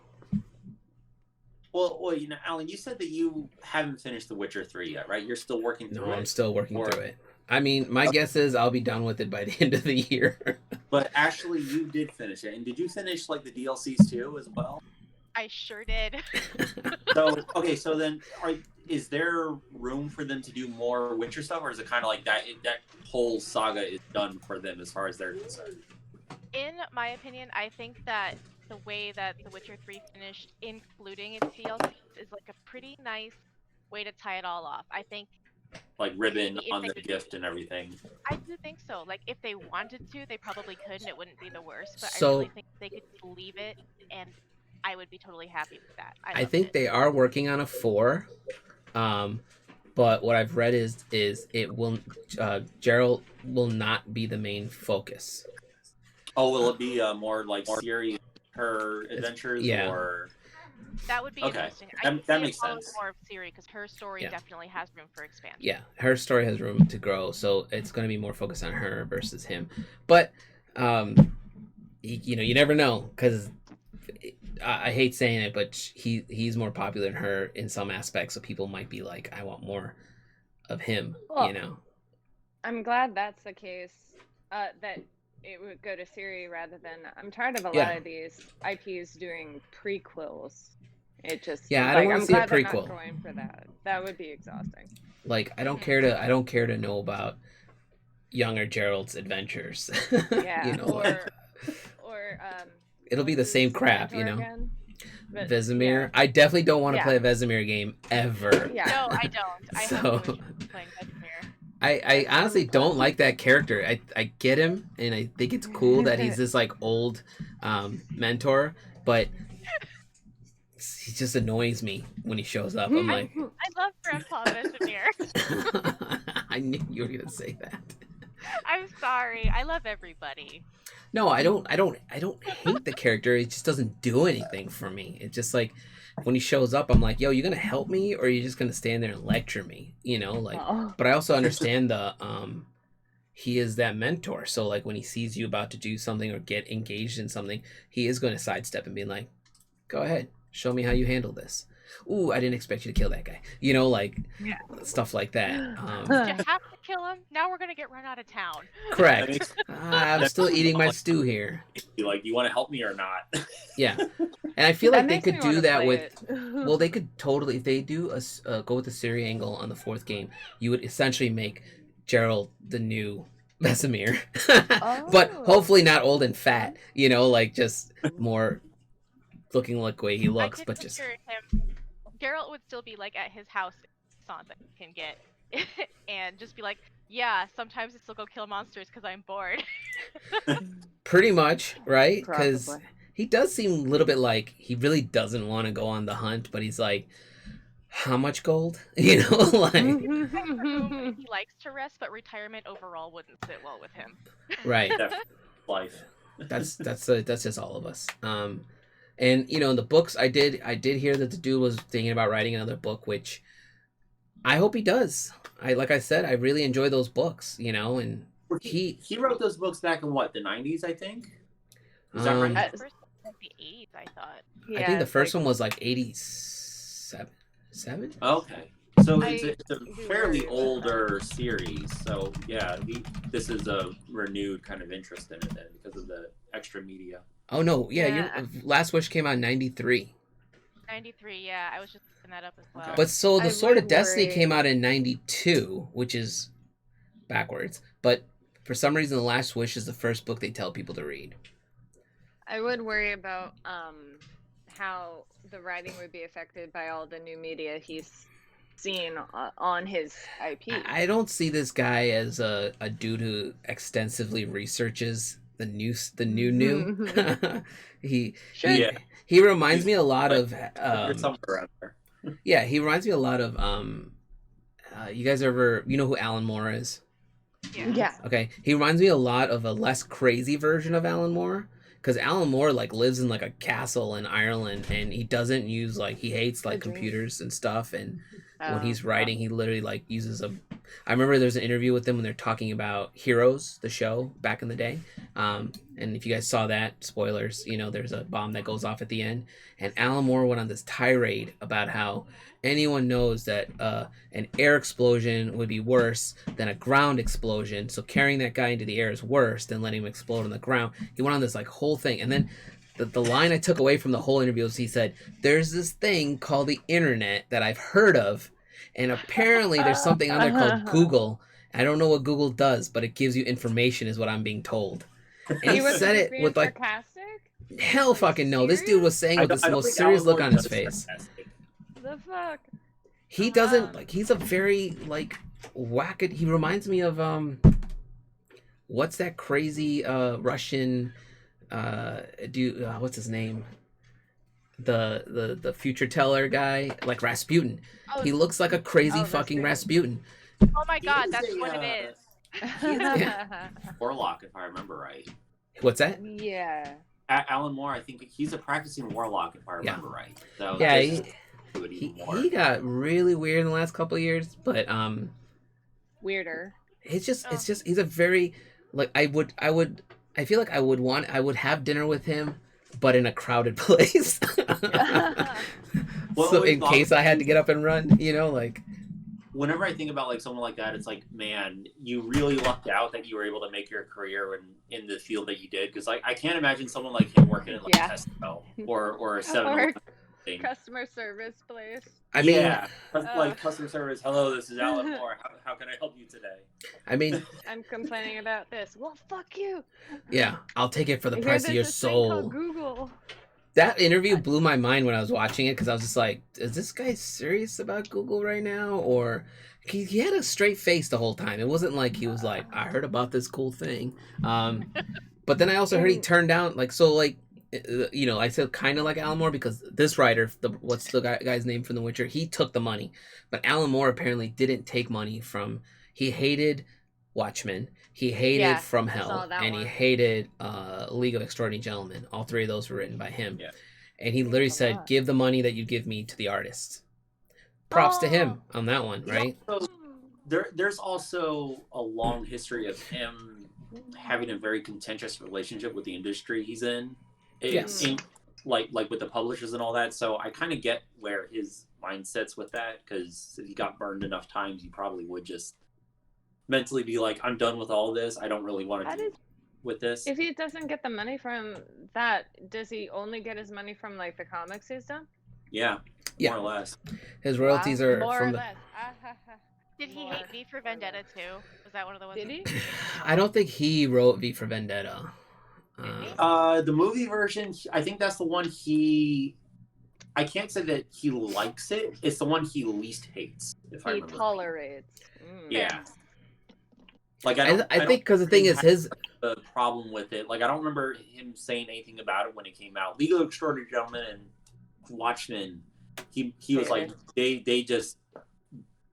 Well, Alan, you said that you haven't finished The Witcher 3 yet, right? You're still working through it.
No, I'm still working through it. I mean, my guess is I'll be done with it by the end of the year.
But actually, you did finish it. And did you finish, like, the DLCs too as well?
I sure did.
So then, is there room for them to do more Witcher stuff? Or is it kind of like that whole saga is done for them as far as they're concerned?
In my opinion, I think that the way that The Witcher 3 finished, including its DLCs, is like a pretty nice way to tie it all off. I think
like ribbon on the gift and everything.
I do think so. Like if they wanted to, they probably could, and it wouldn't be the worst. But
So,
I really think they could leave it, and I would be totally happy with that.
I think they are working on a 4. But what I've read is it will Geralt will not be the main focus.
Oh, will it be more like Ciri, her adventures,
Yeah.
or?
That would be interesting.
That makes sense.
More of Ciri because her story definitely has room for expansion.
Yeah, her story has room to grow, so it's going to be more focused on her versus him. But you never know because I hate saying it, but he's more popular than her in some aspects, so people might be like, I want more of him.
Well, I'm glad that's the case. That it would go to Ciri rather than. I'm tired of a lot of these IPs doing prequels. It just
I don't want to see a prequel.
They're not going for that. That would be exhausting.
Like I don't care to know about younger Geralt's adventures.
Yeah,
it'll be the same crap, Vesemir.
Yeah.
I definitely don't want to play a Vesemir game ever.
Yeah.
No, I don't. I have no issue playing Vesemir.
I honestly don't like that character. I get him, and I think it's cool that he's this like old mentor, but he just annoys me when he shows up. I'm like,
I love Grandpa Vesemir.
I knew you were gonna say that.
I'm sorry. I love everybody.
No, I don't hate the character. It just doesn't do anything for me. It's just like when he shows up, I'm like, yo, you gonna help me or are you just gonna stand there and lecture me? You know, like.
Oh.
But I also understand the he is that mentor. So like when he sees you about to do something or get engaged in something, he is going to sidestep and be like, "Go ahead, show me how you handle this." Ooh, I didn't expect you to kill that guy. You know, like stuff like that.
Did you have to kill him? Now we're gonna get run out of town.
Correct. I'm still eating my stew here.
Like, you want to help me or not?
Yeah, and I feel like they
makes me
could do
wanna
that
play
with.
it.
Well, they could totally if they do a go with the Siri angle on the fourth game. You would essentially make Gerald the new Vesemir, but hopefully not old and fat. You know, like just more looking like the way he looks, but just.
Him. Geralt would still be like at his house, that can get, and just be like, yeah, sometimes I still go kill monsters because I'm bored.
Pretty much, right? Because
Probably.
he does seem a little bit like he really doesn't want to go on the hunt, but he's like, how much gold? You know, like.
He likes to rest, but retirement overall wouldn't sit well with him.
Right.
Life.
That's just all of us. And you know, in the books, I did hear that the dude was thinking about writing another book, which I hope he does. Like I said, I really enjoy those books. You know, and
he wrote those books back in what, the 90s, I think. Is that right?
The first one was the 80s, I thought.
Yeah, I think the first one was like 87.
Okay. So it's a fairly older series. So yeah, this is a renewed kind of interest in it then because of the extra media.
Oh no, yeah. Your Last Wish came out in 93.
93, yeah. I was just looking that up as well.
But so the Sword of Destiny came out in 92, which is backwards. But for some reason, The Last Wish is the first book they tell people to read.
I would worry about how the writing would be affected by all the new media he's seen on his IP.
I don't see this guy as a dude who extensively researches the new. He reminds me a lot of
somewhere around there.
Yeah, he reminds me a lot of you guys ever know who Alan Moore is?
Yeah.
Okay, he reminds me a lot of a less crazy version of Alan Moore. Because Alan Moore like lives in like a castle in Ireland, and he doesn't use he hates like computers and stuff. And when he's writing, he literally like uses a. I remember there's an interview with them when they're talking about Heroes, the show back in the day. And if you guys saw that, spoilers, there's a bomb that goes off at the end, and Alan Moore went on this tirade about how anyone knows that an air explosion would be worse than a ground explosion. So carrying that guy into the air is worse than letting him explode on the ground. He went on this like whole thing. And then the line I took away from the whole interview was he said, there's this thing called the internet that I've heard of. And apparently there's something on there called Google. I don't know what Google does, but it gives you information is what I'm being told. And he said it with like, sarcastic? Hell fucking no. This dude was saying with this most serious look on his face.
The fuck?
He doesn't he's a very wackad. He reminds me of what's that crazy Russian dude, what's his name? The future teller guy, like Rasputin. He looks like a crazy fucking Rasputin.
Oh my god, that's what it is.
Warlock, if I remember right.
What's that?
Yeah.
Alan Moore, I think he's a practicing warlock, if I remember right. So
yeah, he got really weird in the last couple of years, but
weirder.
It's just he's a very I feel like I would have dinner with him, but in a crowded place. So in case I had to get up and run,
Whenever I think about someone like that, it's like, man, you really lucked out that you were able to make your career in the field that you did. Because I can't imagine someone like him working in a Tesco or a 7-Eleven.
Customer service place.
I mean,
customer service. Hello, this is Alan Moore. How can I help you today?
I mean,
I'm complaining about this. Well, fuck you.
Yeah, I'll take it for the price of your soul.
Google.
That interview blew my mind when I was watching it because I was just like, is this guy serious about Google right now? Or he had a straight face the whole time. It wasn't like he was like, I heard about this cool thing. But then I also heard he turned down I said kind of like Alan Moore because this writer, what's the guy's name from The Witcher? He took the money, but Alan Moore apparently didn't take money from. He hated Watchmen. He hated
Yeah,
From
I saw
Hell,
that
and he
one.
hated League of Extraordinary Gentlemen. All three of those were written by him.
Yeah.
And he literally
That's a
said,
lot.
"Give the money that you give me to the artist." Props to him on that one, right?
So there's also a long history of him having a very contentious relationship with the industry he's in.
Yes.
Like with the publishers and all that. So I kind of get where his mindset's with that, because if he got burned enough times, he probably would just mentally be like, I'm done with all this. I don't really want to do with this.
If he doesn't get the money from that, does he only get his money from like the comics he's done?
Yeah,
Yeah.
more or less.
His royalties are
more
from
or
the.
less.
Did he
More
hate V for
or
Vendetta
less.
too? Was that one of the ones?
Did he?
I don't think he wrote V for Vendetta.
The movie version, I think that's the one I can't say that he likes it. It's the one he least hates, if I
He
remember.
tolerates.
Yeah. Like
I think because the thing is his
the problem with it. Like I don't remember him saying anything about it when it came out. League of Extraordinary Gentlemen and Watchmen, he was like they just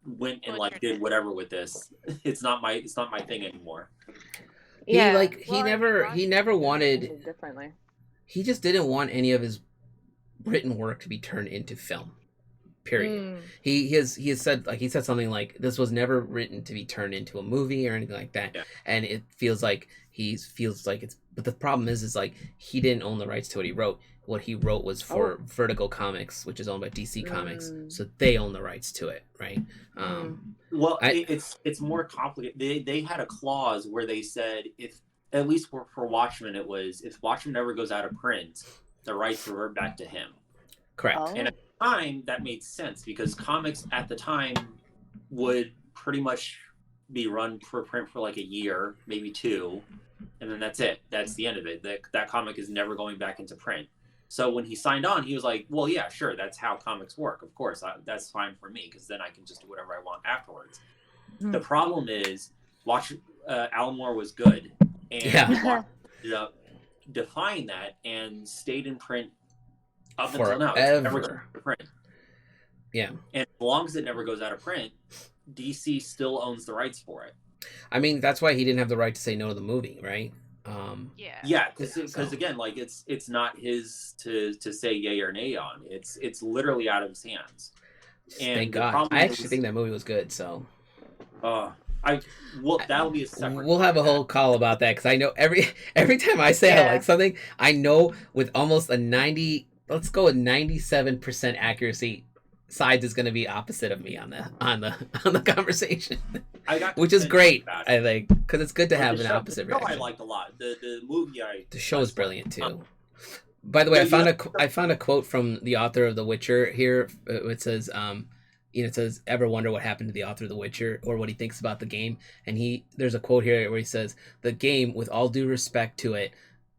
went and like did whatever with this. It's not my thing anymore.
Yeah.
He never wanted
differently.
He just didn't want any of his written work to be turned into film. Period. He has said something like this was never written to be turned into a movie or anything like that.
Yeah.
And it feels like it's, but the problem is like he didn't own the rights to what he wrote. What he wrote was for Vertigo Comics, which is owned by DC Comics, so they own the rights to it, right?
Well, it's more complicated. They had a clause where they said if, at least for Watchmen, it was if Watchmen ever goes out of print, the rights revert back to him.
Correct.
And at the time, that made sense because comics at the time would pretty much be run for print for like a year, maybe 2, and then that's it. That's the end of it. That comic is never going back into print. So when he signed on, he was like, well, yeah, sure, that's how comics work. Of course, that's fine for me because then I can just do whatever I want afterwards. The problem is, Alan Moore was good, and ended up defying that and stayed in print up until now. It's never goes out of print.
Yeah.
And as long as it never goes out of print, DC still owns the rights for it.
I mean, that's why he didn't have the right to say no to the movie, right?
Yeah, because again, like it's not his to say yay or nay on. It's literally out of his hands. And
thank God. I actually think that movie was good. So,
that'll be a separate.
We'll have a whole call about that because I know every time I say I like something, I know with almost a 97% accuracy, Sides is going to be opposite of me on the conversation, which is great. I think because it's good to have an opposite reaction.
I liked a lot. The movie
the show is brilliant too. By the way, I found a quote from the author of The Witcher here. It says, it says, "Ever wonder what happened to the author of The Witcher or what he thinks about the game?" And there's a quote here where he says, "The game, with all due respect to it,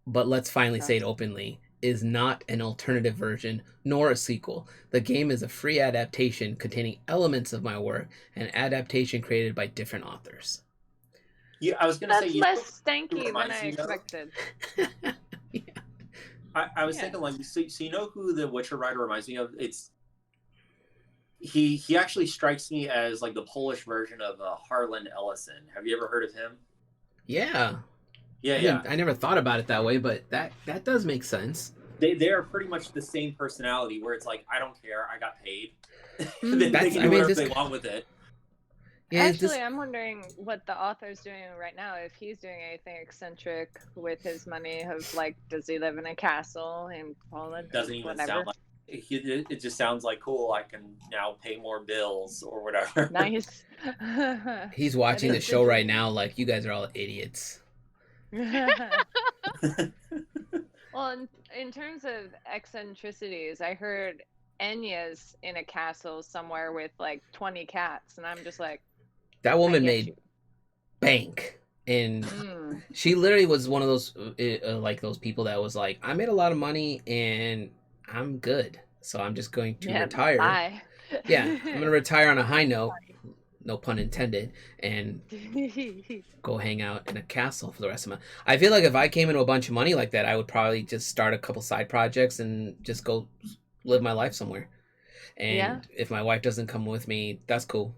but let's finally say it openly, is not an alternative version nor a sequel. The game is a free adaptation containing elements of my work, an adaptation created by different authors."
Yeah, I was going to say
less stanky than I expected.
I was thinking like, so you know who the Witcher writer reminds me of? He actually strikes me as like the Polish version of Harlan Ellison. Have you ever heard of him?
Yeah.
Yeah.
I never thought about it that way, but that does make sense.
They are pretty much the same personality where it's like, I don't care, I got paid. They can do whatever they want with it.
Yeah,
actually, I'm wondering what the author's doing right now. If he's doing anything eccentric with his money, of like, does he live in a castle in Poland?
Doesn't even sound like it. Just sounds like cool. I can now pay more bills or whatever.
Nice.
He's watching the show right now. Like, you guys are all idiots.
Well, in terms of eccentricities, I heard Enya's in a castle somewhere with like 20 cats, and I'm just like,
that woman made bank, and she literally was one of those like those people that was like, I made a lot of money and I'm good, so I'm just going to retire.
Bye.
I'm gonna retire on a high note, no pun intended, and go hang out in a castle for the rest of my. I feel like if I came into a bunch of money like that, I would probably just start a couple side projects and just go live my life somewhere. And if my wife doesn't come with me, that's cool.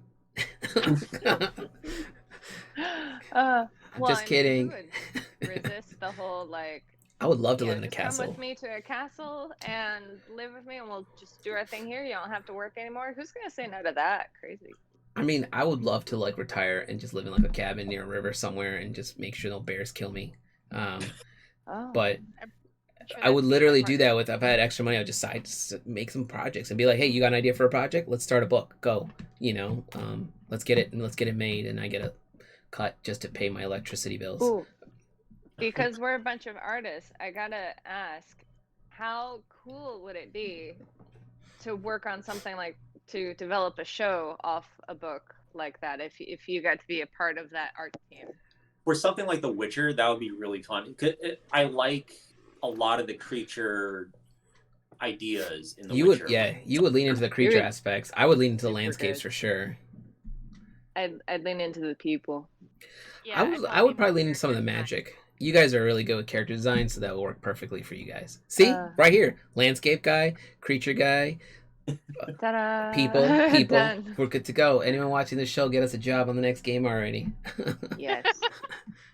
Well,
Just
I mean,
kidding.
who would resist the whole like?
I would love to
Yeah,
live in a
just come
castle.
with me to a castle and live with me, and we'll just do our thing here. You don't have to work anymore. Who's gonna say no to that? Crazy.
I mean, I would love to like retire and just live in like a cabin near a river somewhere and just make sure no bears kill me.
Oh.
But
I'm sure
I would
that's
literally
super
do that with if I had extra money. I'd decide to make some projects and be like, hey, you got an idea for a project? Let's start a book. Go. You know, let's get it made, and I get a cut just to pay my electricity bills.
Ooh. Because we're a bunch of artists, I gotta ask, how cool would it be to work on something like to develop a show off a book like that? If you got to be a part of that art team.
For something like The Witcher, that would be really fun. I like a lot of the creature ideas in The Witcher.
You would lean into the creature
would-
aspects. I would lean into the
super
landscapes
good.
for sure.
I'd lean into the people.
Yeah,
I would probably lean
more
into some of the
character design.
magic. You guys are really good with character design, so that will work perfectly for you guys. See,
Uh.
right here, landscape guy, creature guy,
Ta-da!
people.
Done.
We're good to go. Anyone watching this show, get us a job on the next game already.
Yes.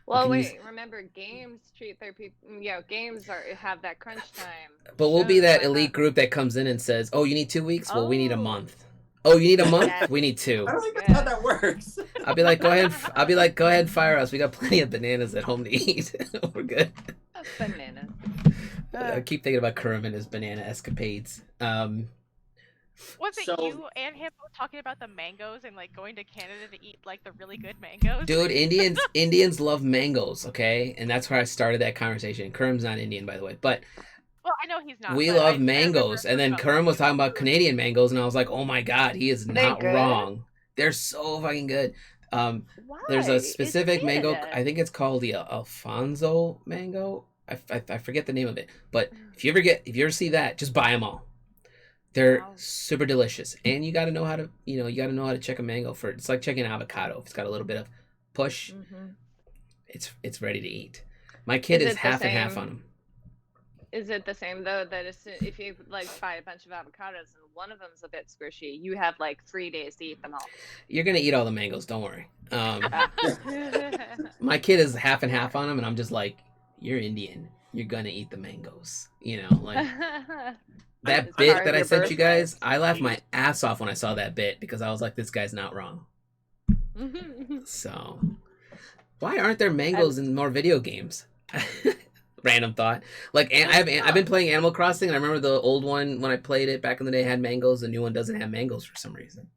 Well,
can
wait.
use-
Remember, games treat their people. Games have that crunch time.
But we'll be
Shows
that
might
elite
not.
group that comes in and says, "Oh, you need 2 weeks? Well, we need a
Oh.
month. Oh, you need a month?
Yes.
We need 2."
I don't think that's how that works.
I'll be like, go ahead. Go ahead and fire us. We got plenty of bananas at home to eat. We're good.
Bananas.
I keep thinking about Kerm and his banana escapades.
Was it
So-
you and him both talking about the mangoes and like going to Canada to eat like the really good mangoes?
Dude, Indians love mangoes, okay? And that's where I started that conversation. Kerm's not Indian, by the way, but
Well, I know he's not.
we
but
love
I
mangoes.
remember
And then
about
Kerm was talking about
mangoes.
Canadian mangoes, and I was like, oh my god, he is
They
not
good?
wrong. They're so fucking good.
Why?
There's a
It's
specific mango.
Canada.
I think it's called the Alfonso mango. I forget the name of it. But if you ever see that, just buy them all. They're
Wow.
super delicious, and you got to know how to check a mango for. It's like checking an avocado. If it's got a little bit of push,
Mhm.
it's ready to eat. My kid
Is
is
it the
half and half
same-
on them.
Is it the same though that if you like buy a bunch of avocados and one of them's a bit squishy, you have like 3 days to eat them all?
You're gonna eat all the mangoes. Don't worry.
Ah.
My kid is half and half on them, and I'm just like, you're Indian. You're gonna eat the mangoes. You know, like. That
It's
bit
part of
that I
your
sent you guys,
birthright.
I laughed my ass off when I saw that bit because I was like, this guy's not wrong. So, why aren't there mangoes in more video games? Random thought. Like, I've been playing Animal Crossing, and I remember the old one when I played it back in the day had mangoes. The new one doesn't have mangoes for some reason.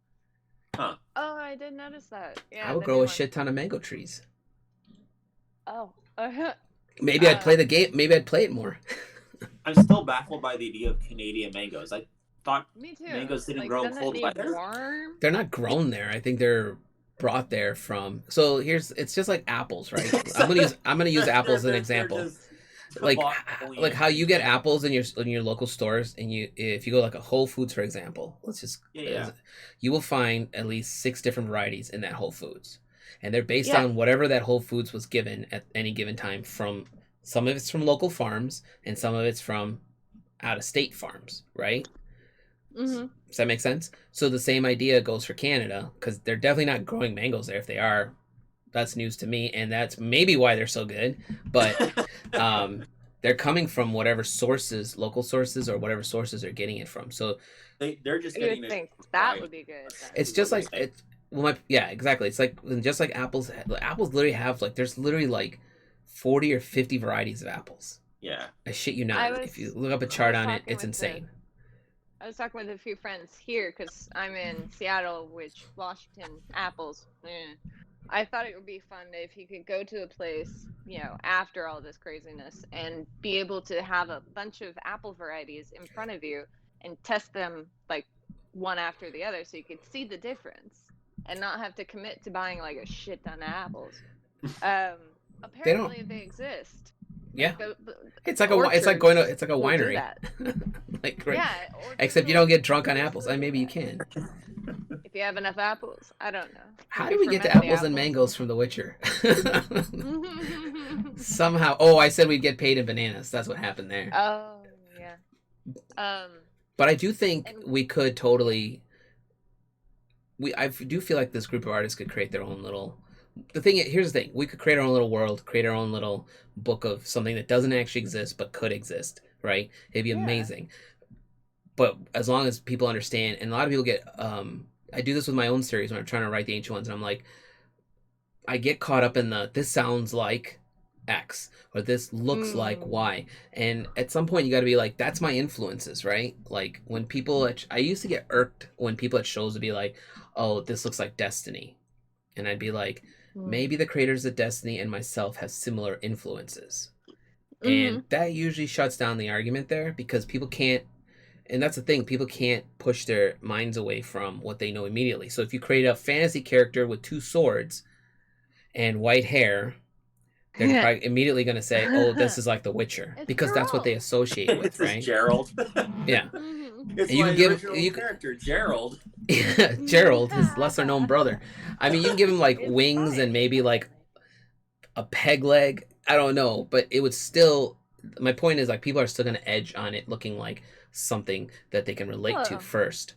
Oh, I did notice that. Yeah,
I would
the
grow
new
a
one.
shit ton of mango trees.
Oh.
Maybe I'd play the game. Maybe I'd play it more.
I'm still baffled by the idea of Canadian mangoes. I thought
Me too.
mangoes didn't
Like,
grow in
doesn't
cold
it need
weather.
warm?
They're not grown there. I think they're brought there from. So it's just like apples, right? I'm gonna use apples as an
They're
example.
just
Like
California.
how you get apples in your local stores, and if you go like a Whole Foods, for example,
Yeah.
you will find at least 6 different varieties in that Whole Foods, and they're based
Yeah.
on whatever that Whole Foods was given at any given time. From some of it's from local farms, and some of it's from out of state farms, right?
Mm-hmm.
Does that make sense? So the same idea goes for Canada, because they're definitely not growing mangoes there. If they are, that's news to me, and that's maybe why they're so good. But they're coming from whatever sources, local sources, or whatever sources they're getting it from. So
they're just
You
getting
would
it.
think that
right.
would be good. then.
it's just like yeah, exactly. It's like just like apples. Apples literally have there's literally like 40 or 50 varieties of apples.
Yeah.
I shit you
I
not.
was-
If you look up a chart
was
on it,
talking
it's
with
insane.
I was talking with a few friends here because I'm in Seattle, which Washington apples. I thought it would be fun if you could go to a place, after all this craziness and be able to have a bunch of apple varieties in front of you and test them like one after the other so you could see the difference and not have to commit to buying like a shit ton of apples. Apparently they exist.
Yeah,
The
it's like a
will do
winery.
that.
Like right.
Yeah,
Except you don't get drunk on apples. And maybe you can.
If you have enough apples, I don't know.
How
You
do we
could
get to
ferment the
apples and
apples.
mangoes from The Witcher? Somehow. Oh, I said we'd get paid in bananas. That's what happened there.
Oh yeah.
But I do think
and-
we could totally. I do feel like this group of artists could create their own little here's the thing: we could create our own little world, create our own little book of something that doesn't actually exist but could exist, right? It'd be amazing. But as long as people understand, and a lot of people get, I do this with my own series when I'm trying to write the ancient ones, and I'm like, I get caught up in this sounds like X, or this looks like Y. And at some point you got to be like, that's my influences, right? Like when people, I used to get irked when people at shows would be like, oh, this looks like Destiny. And I'd be like, maybe the creators of Destiny and myself have similar influences. And that usually shuts down the argument there, because people can't, and that's the thing, people can't push their minds away from what they know immediately. So if you create a fantasy character with 2 swords and white hair, they're probably immediately going to say, oh, this is like The Witcher, because that's what they associate with, right?
Gerald.
Yeah.
It's
you
my
can give
original character, Gerald.
Gerald, his lesser known brother. I mean, you can give him like wings and maybe like a peg leg. I don't know, but it would still, my point is, like, people are still going to edge on it looking like something that they can relate to first.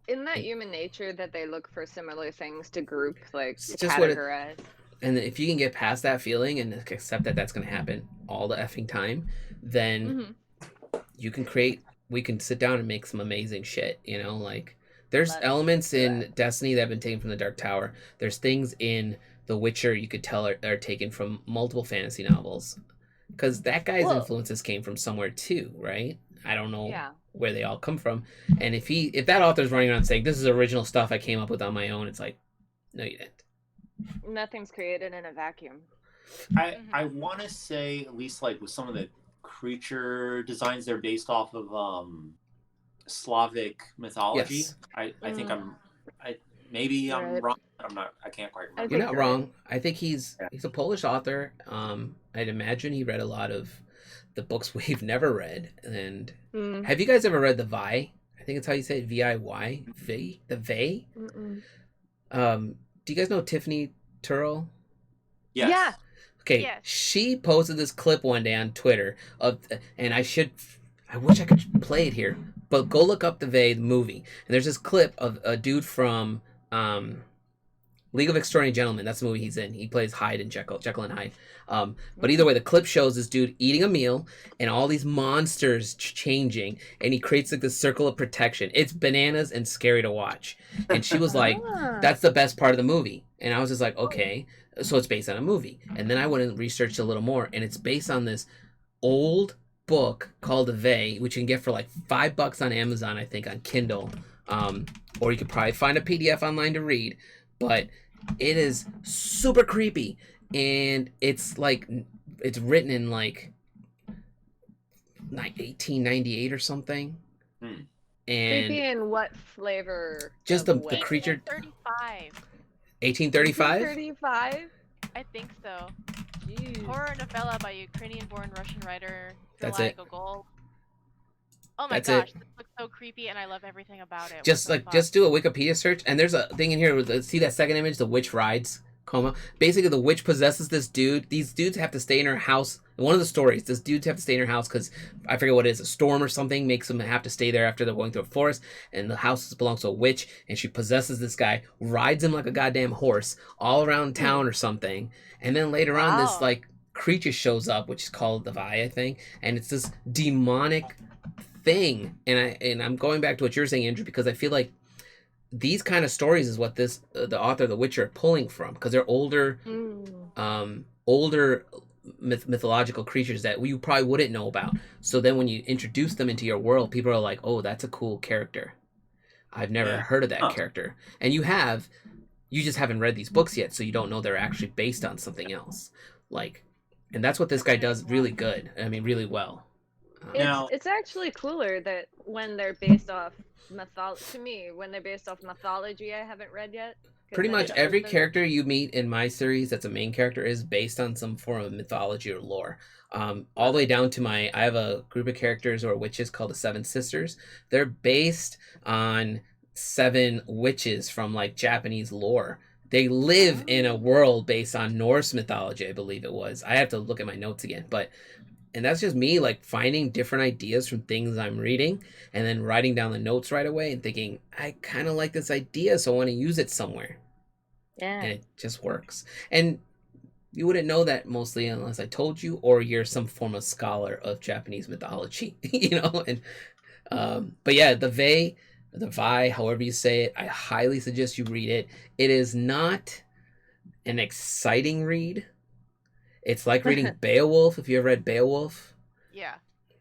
Isn't that human nature that they look for similar things to group, like,
Just
categorize?
And if you can get past that feeling and accept that that's going to happen all the effing time, then you can we can sit down and make some amazing shit, you know? Like, there's elements in Destiny that have been taken from the Dark Tower. There's things in The Witcher you could tell are taken from multiple fantasy novels. Because that guy's influences came from somewhere too, right? I don't know where they all come from. And if that author's running around saying, this is original stuff I came up with on my own, it's like, no, you didn't.
Nothing's created in a vacuum.
I want to say, at least like with some of the creature designs, they're based off of Slavic mythology.
Yes.
I think I'm wrong. I can't quite remember.
You're not wrong. I think he's a Polish author. I'd imagine he read a lot of the books we've never read. And have you guys ever read the Vi? I think it's how you say it, VIY. The Vey? Do you guys know Tiffany Turrell?
Yes. Yeah.
Okay, yes. She posted this clip one day on Twitter and I wish I could play it here, but go look up the movie. And there's this clip of a dude from League of Extraordinary Gentlemen. That's the movie he's in. He plays Hyde and Jekyll and Hyde. But either way, the clip shows this dude eating a meal and all these monsters changing, and he creates like this circle of protection. It's bananas and scary to watch. And she was like, that's the best part of the movie. And I was just like, okay, so it's based on a movie. And then I went and researched a little more, and it's based on this old book called The Vey, which you can get for like $5 on Amazon, I think, on Kindle. Or you could probably find a PDF online to read. But it is super creepy, and it's like, it's written in like 1898 or something. And
creepy in what flavor?
Just the creature. 1835.
1835.
I think so. Jeez. Horror novella by Ukrainian-born Russian writer
That's it.
Gogol. Oh my gosh, this looks so creepy, and I love everything about it.
Just do a Wikipedia search, and there's a thing in here. See that second image, the witch rides coma. Basically, the witch possesses this dude. These dudes have to stay in her house. In one of the stories, this dudes have to stay in her house because I forget what it is. A storm or something makes them have to stay there after they're going through a forest. And the house belongs to a witch, and she possesses this guy, rides him like a goddamn horse all around town or something. And then later on, this like creature shows up, which is called the Vi, I think, and it's this demonic thing. And I'm going back to what you're saying, Andrew, because I feel like these kind of stories is what the author of The Witcher are pulling from, because they're older mythological creatures that you probably wouldn't know about. So then when you introduce them into your world, people are like, oh, that's a cool character. I've never heard of that character. And you just haven't read these books yet, so you don't know they're actually based on something else. And that's what this guy does really good. I mean, really well.
It's actually cooler that when they're based off mythology I haven't read yet.
Pretty much every character you meet in my series that's a main character is based on some form of mythology or lore. All the way down to I have a group of characters or witches called the Seven Sisters. They're based on 7 witches from like Japanese lore. They live in a world based on Norse mythology, I believe it was. I have to look at my notes again, and that's just me like finding different ideas from things I'm reading and then writing down the notes right away and thinking, I kind of like this idea, so I want to use it somewhere.
Yeah.
and it just works. And you wouldn't know that mostly unless I told you, or you're some form of scholar of Japanese mythology, And but yeah, the Vi, however you say it, I highly suggest you read it. It is not an exciting read. It's like reading Beowulf. If you ever read Beowulf,
Yeah.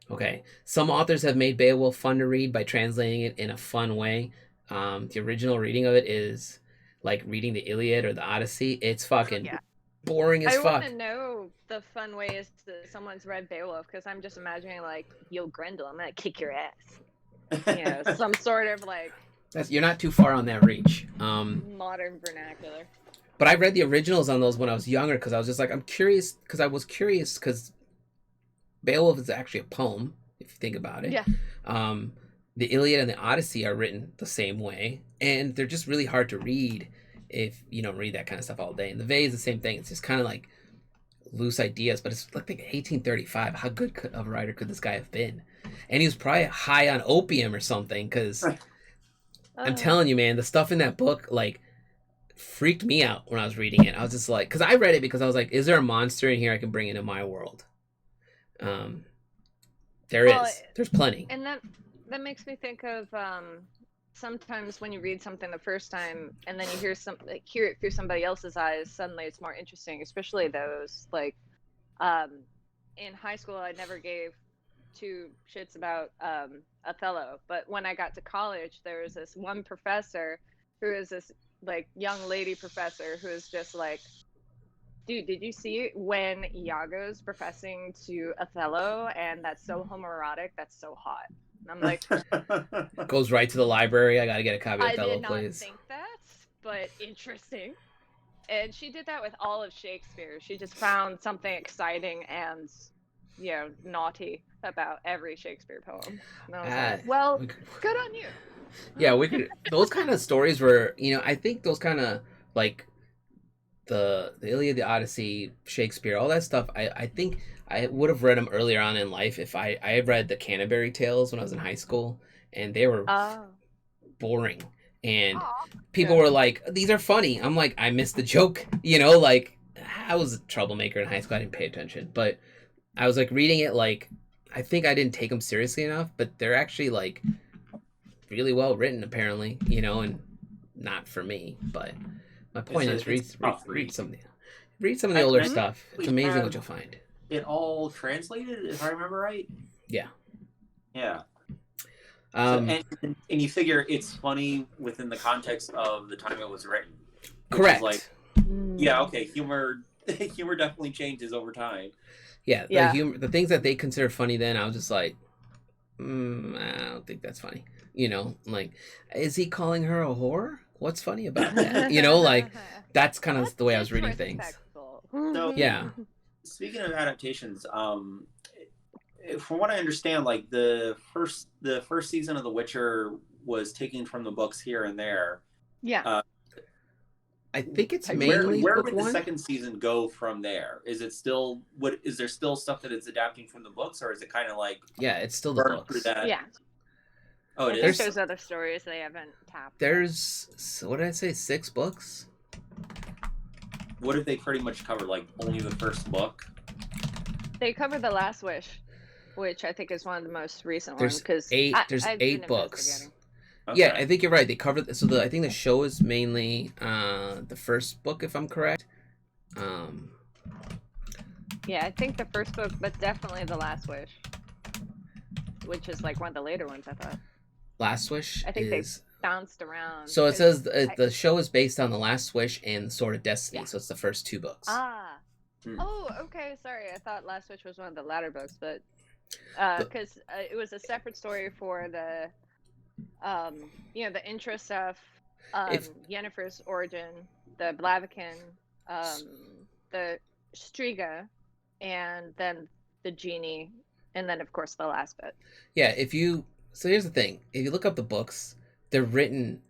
okay. Some authors have made Beowulf fun to read by translating it in a fun way. The original reading of it is like reading the Iliad or the Odyssey. It's fucking boring as
I
fuck.
want to know the fun ways that someone's read Beowulf, because I'm just imagining like, yo, Grendel, I'm gonna kick your ass. Some sort of like.
You're not too far on that reach.
Modern vernacular.
But I read the originals on those when I was younger because I was just like, I'm curious, because Beowulf is actually a poem, if you think about it.
Yeah.
The Iliad and the Odyssey are written the same way, and they're just really hard to read if you don't read that kind of stuff all day. And the Vey is the same thing. It's just kind of like loose ideas, but it's like 1835. How good of a writer could this guy have been? And he was probably high on opium or something, because I'm telling you, man, the stuff in that book, like, freaked me out when I was reading it. I was just like, because I read it because I was like, is there a monster in here I can bring into my world? There's plenty.
And that makes me think of sometimes when you read something the first time and then you hear it through somebody else's eyes, suddenly it's more interesting, especially those like in high school I never gave two shits about Othello, but when I got to college there was this one professor who is this like young lady professor who is just like, dude, did you see when Iago's professing to Othello, and that's so homoerotic, that's so hot? And I'm like,
goes right to the library. I gotta get a copy of Othello,
I did not
please.
think that, but interesting. And she did that with all of Shakespeare. She just found something exciting and naughty about every Shakespeare poem. And I was like, well, good on you.
Yeah, we could. Those kind of stories were, I think those kind of like the Iliad, the Odyssey, Shakespeare, all that stuff. I think I would have read them earlier on in life if I had read the Canterbury Tales when I was in high school, and they were boring. And people were like, "These are funny." I'm like, I missed the joke. Like I was a troublemaker in high school. I didn't pay attention, but I was like reading it like I think I didn't take them seriously enough. But they're actually like really well written, apparently, and not for me. But my point is, read some of the older stuff. It's amazing what you'll find.
It all translated, if I remember right.
Yeah.
Yeah. And you figure it's funny within the context of the time it was written.
Correct.
Like, yeah, okay, humor definitely changes over time.
Yeah, the humor, the things that they consider funny then, I was just like, I don't think that's funny. Like, is he calling her a whore? What's funny about that? Like, that's kind of the way I was reading things.
So,
yeah.
Speaking of adaptations, from what I understand, like the first season of The Witcher was taken from the books here and there.
Yeah.
I think it's mainly
where would the second season go from there? Is it still is there still stuff that it's adapting from the books, or is it kind of like
it's still the books?
Yeah.
Oh, it
is. There's other stories they haven't tapped.
There's what did I say? 6 books.
What have they pretty much covered? Like only the first book?
They covered The Last Wish, which I think is one of the most recent ones. Because
there's 8 books.
Okay.
Yeah, I think you're right. They covered I think the show is mainly the first book, if I'm correct.
Yeah, I think the first book, but definitely The Last Wish, which is like one of the later ones, I thought. Last Wish. I think they bounced around.
So it says the show is based on The Last Wish and Sword of Destiny, so it's the first 2 books.
Oh, okay. Sorry, I thought Last Wish was one of the latter books, but because it was a separate story for the the intro stuff, Yennefer's origin, the Blaviken, the Striga, and then the genie, and then of course the last bit.
Yeah, so here's the thing: if you look up the books, they're written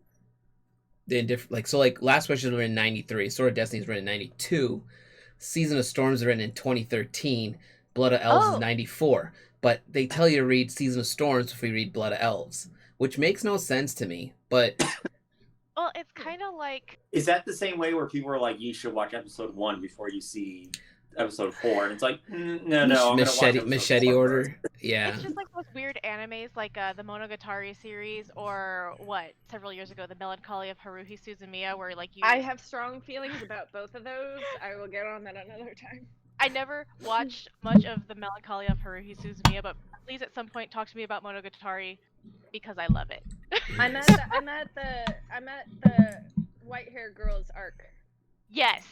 in different. Like Last Wish is written in 93, Sword of Destiny is written in 92, Season of Storms is written in 2013, Blood of Elves is 94. But they tell you to read Season of Storms before you read Blood of Elves, which makes no sense to me. But
well, it's kind of like.
Is that the same way where people are like, you should watch episode 1 before you see episode 4? And it's like, no, I'm gonna watch
machete
4
order.
first.
Yeah.
It's just like those weird animes, like the Monogatari series, or several years ago, the Melancholy of Haruhi Suzumiya, where like you.
I have strong feelings about both of those. I will get on that another time.
I never watched much of the Melancholy of Haruhi Suzumiya, but please at some point talk to me about Monogatari because I love it.
I'm at the white hair girl's arc.
Yes.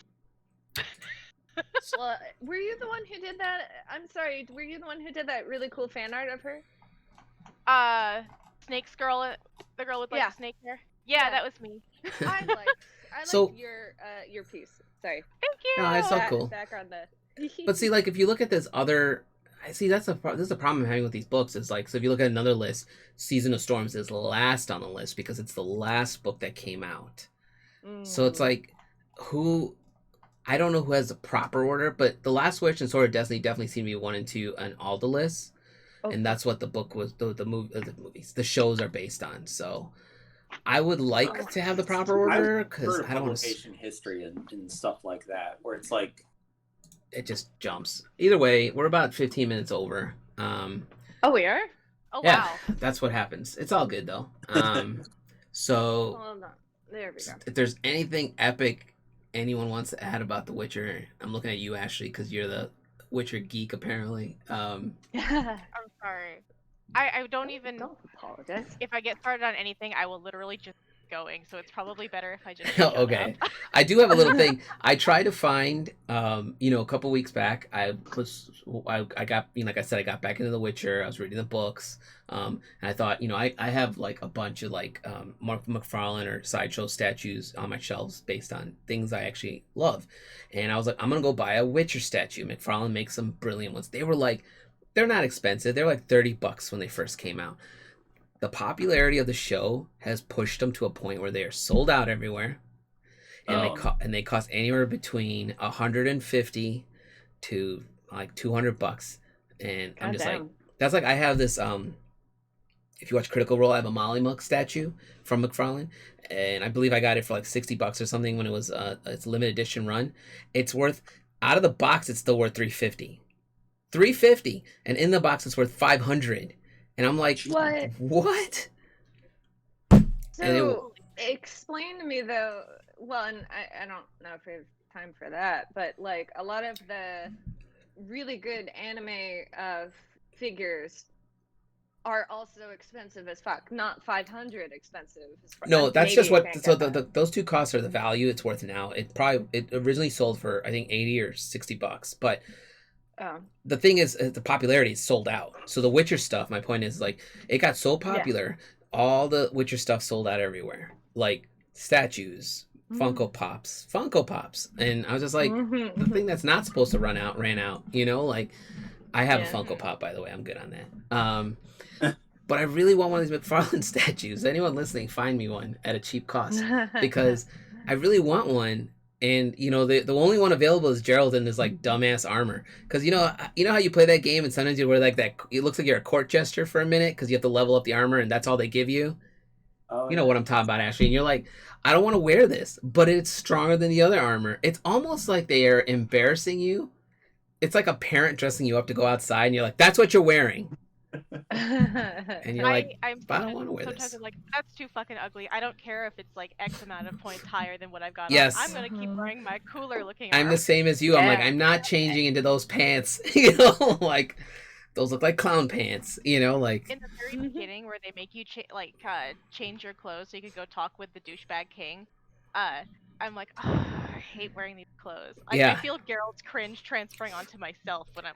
Well, were you the one who did that? I'm sorry. Were you the one who did that really cool fan art of her?
Snake's girl, the girl with like the snake hair. Yeah, that was me.
I liked your piece. Sorry.
Thank you.
No, it's so cool.
Back on the.
But see, like if you look at this other, I see this is a problem I'm having with these books. Is like, so if you look at another list, Season of Storms is last on the list because it's the last book that came out. So it's like, I don't know who has the proper order, but The Last Wish and Sword of Destiny definitely seem to be 1 and 2 on all the lists. Okay. And that's what the book was, the shows are based on. So I would like to have the proper order because I don't want to.
Publication history and stuff like that, where it's like.
It just jumps. Either way, we're about 15 minutes over.
Oh, we are?
Oh,
yeah,
wow.
That's what happens. It's all good, though. So,
Hold on. There we go.
If there's anything epic anyone wants to add about The Witcher, I'm looking at you, Ashley, because you're the Witcher geek, apparently.
I'm sorry. I don't
apologize.
If I get started on anything, I will literally just going, so it's probably better if I just
okay. I do have a little thing. I tried to find a couple weeks back I got, like I said, I got back into The Witcher. I was reading the books, and I thought, I have like a bunch of like Mark McFarlane or Sideshow statues on my shelves based on things I actually love, and I was like, I'm gonna go buy a Witcher statue. McFarlane makes some brilliant ones. They're not expensive. They're like $30 when they first came out. The popularity of the show has pushed them to a point where they are sold out everywhere, and they cost anywhere between $150 to like $200. And I'm just like, that's like I have this. If you watch Critical Role, I have a Molly Muck statue from McFarlane, and I believe I got it for like $60 or something when it was its limited edition run. It's worth out of the box, it's still worth $350, and in the box it's worth $500. And I'm like, what?
So, explain to me though, well, and I don't know if we have time for that, but like a lot of the really good anime figures are also expensive as fuck, not 500 expensive as fuck.
No, that's just what, so those two costs are the value it's worth now. It originally sold for, I think, $80 or $60, but the thing is, the popularity is sold out. So the Witcher stuff, my point is, like, it got so popular, all the Witcher stuff sold out everywhere. Like, statues, Funko Pops. And I was just like, the thing that's not supposed to ran out. Like, I have a Funko Pop, by the way. I'm good on that. But I really want one of these McFarlane statues. Anyone listening, find me one at a cheap cost. Because I really want one. And, the only one available is Gerald in this, like, dumbass armor. Because, you know how you play that game and sometimes you wear, like, that... It looks like you're a court jester for a minute because you have to level up the armor and that's all they give you? Oh, you know what I'm talking about, Ashley. And you're like, I don't want to wear this, but it's stronger than the other armor. It's almost like they are embarrassing you. It's like a parent dressing you up to go outside and you're like, that's what you're wearing. And you're like, I don't want to wear this.
I'm like, that's too fucking ugly. I don't care if it's like X amount of points higher than what I've got.
Yes.
I'm gonna keep wearing my cooler looking.
I'm the same as you. I'm like, I'm not changing into those pants. Like those look like clown pants. Like
in the very beginning where they make you change your clothes so you could go talk with the douchebag king. I'm like, oh, I hate wearing these clothes. I feel Geralt's cringe transferring onto myself when I'm.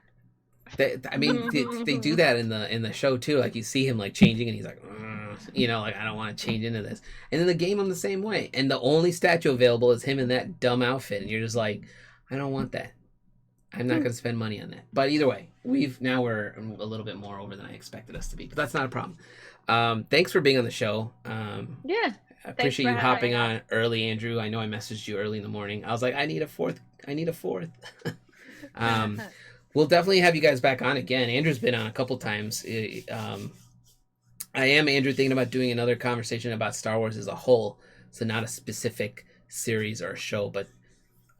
They do that in the show too. Like you see him like changing, and he's like, like I don't want to change into this. And in the game, I'm the same way. And the only statue available is him in that dumb outfit, and you're just like, I don't want that. I'm not going to spend money on that. But either way, we're a little bit more over than I expected us to be, but that's not a problem. Thanks for being on the show.
Yeah.
I appreciate you hopping on early, Andrew. I know I messaged you early in the morning. I was like, I need a fourth. We'll definitely have you guys back on again. Andrew's been on a couple times. I am, Andrew, thinking about doing another conversation about Star Wars as a whole, So not a specific series or a show, but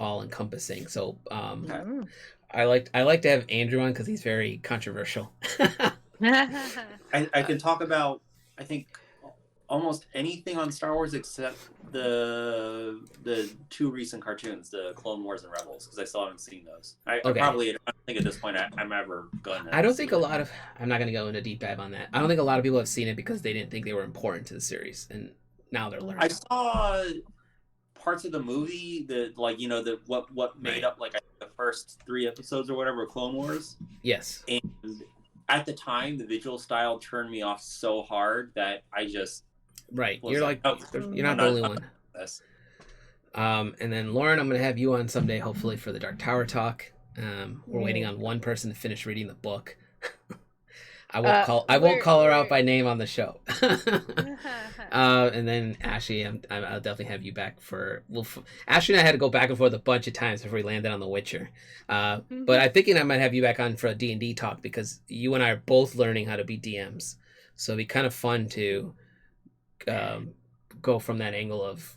all encompassing. So I like to have Andrew on because he's very controversial.
I can talk about, I think, almost anything on Star Wars except the 2 recent cartoons, the Clone Wars and Rebels, because I still haven't seen those. I don't think at this point I'm ever gonna.
I don't think I'm not gonna go into deep dive on that. I don't think a lot of people have seen it because they didn't think they were important to the series, and now they're learning.
I saw parts of the movie that, like, what made up like the first 3 episodes or whatever of Clone Wars.
Yes.
And at the time, the visual style turned me off so hard that I just
you're like, you're not the only one. And then Lauren, I'm gonna have you on someday, hopefully, for the Dark Tower talk. We're waiting on one person to finish reading the book. I won't call her out by name on the show. And then Ashley, I'll definitely have you back for. Ashley and I had to go back and forth a bunch of times before we landed on The Witcher. But I'm thinking I might have you back on for a D&D talk because you and I are both learning how to be DMs. So it'd be kind of fun to go from that angle of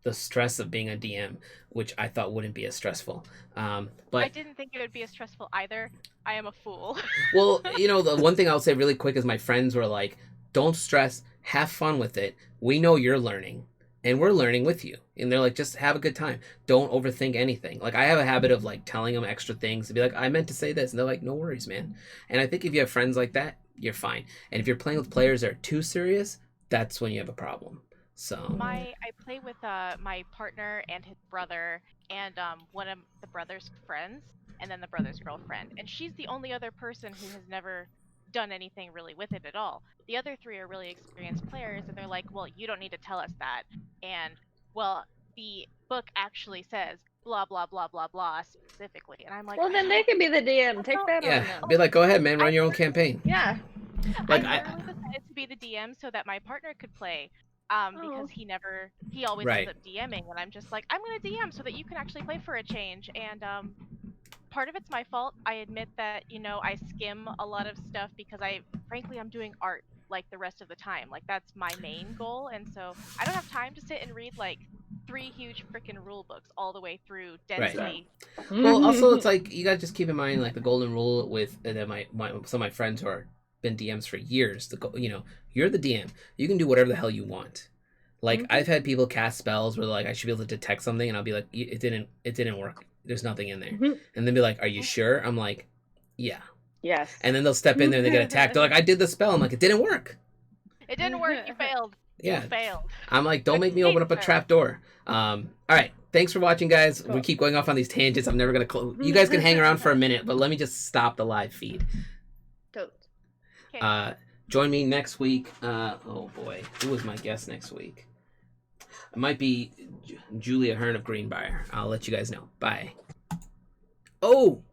the stress of being a DM, which I thought wouldn't be as stressful. But
I didn't think it would be as stressful either. I am a fool.
Well, the one thing I'll say really quick is my friends were like, don't stress, have fun with it. We know you're learning and we're learning with you. And they're like, just have a good time. Don't overthink anything. Like I have a habit of like telling them extra things to be like, I meant to say this. And they're like, no worries, man. And I think if you have friends like that, you're fine. And if you're playing with players that are too serious, that's when you have a problem. So
I play with my partner and his brother and one of the brother's friends and then the brother's girlfriend, and she's the only other person who has never done anything really with it at all. The other 3 are really experienced players, and they're like, well, you don't need to tell us that, and well, the book actually says blah blah blah blah blah specifically, and I'm like,
well, then they can be the DM. Take that on them.
Be like, go ahead, man, run your own campaign.
Yeah.
Like
I literally decided to be the DM so that my partner could play. Because he always ends up DMing, and I'm just like, I'm gonna DM so that you can actually play for a change. And part of it's my fault. I admit that I skim a lot of stuff because I'm doing art like the rest of the time. Like that's my main goal, and so I don't have time to sit and read like 3 huge freaking rule books all the way through densely.
Well, also it's like you gotta just keep in mind like the golden rule with some of my friends who are been DMs for years. You're the DM. You can do whatever the hell you want. Like I've had people cast spells where like I should be able to detect something, and I'll be like, it didn't work. There's nothing in there, and then be like, are you sure? I'm like, yeah.
Yes.
And then they'll step in there and they get attacked. They're like, I did the spell. I'm like, it didn't work.
It didn't work. You failed.
Yeah.
You failed.
I'm like, don't make me open up a trap door. All right. Thanks for watching, guys. Cool. We keep going off on these tangents. I'm never gonna you guys can hang around for a minute, but let me just stop the live feed.
Okay.
Join me next week. Oh boy, who was my guest next week? It might be Julia Hearn of Greenbrier. I'll let you guys know. Bye. Oh,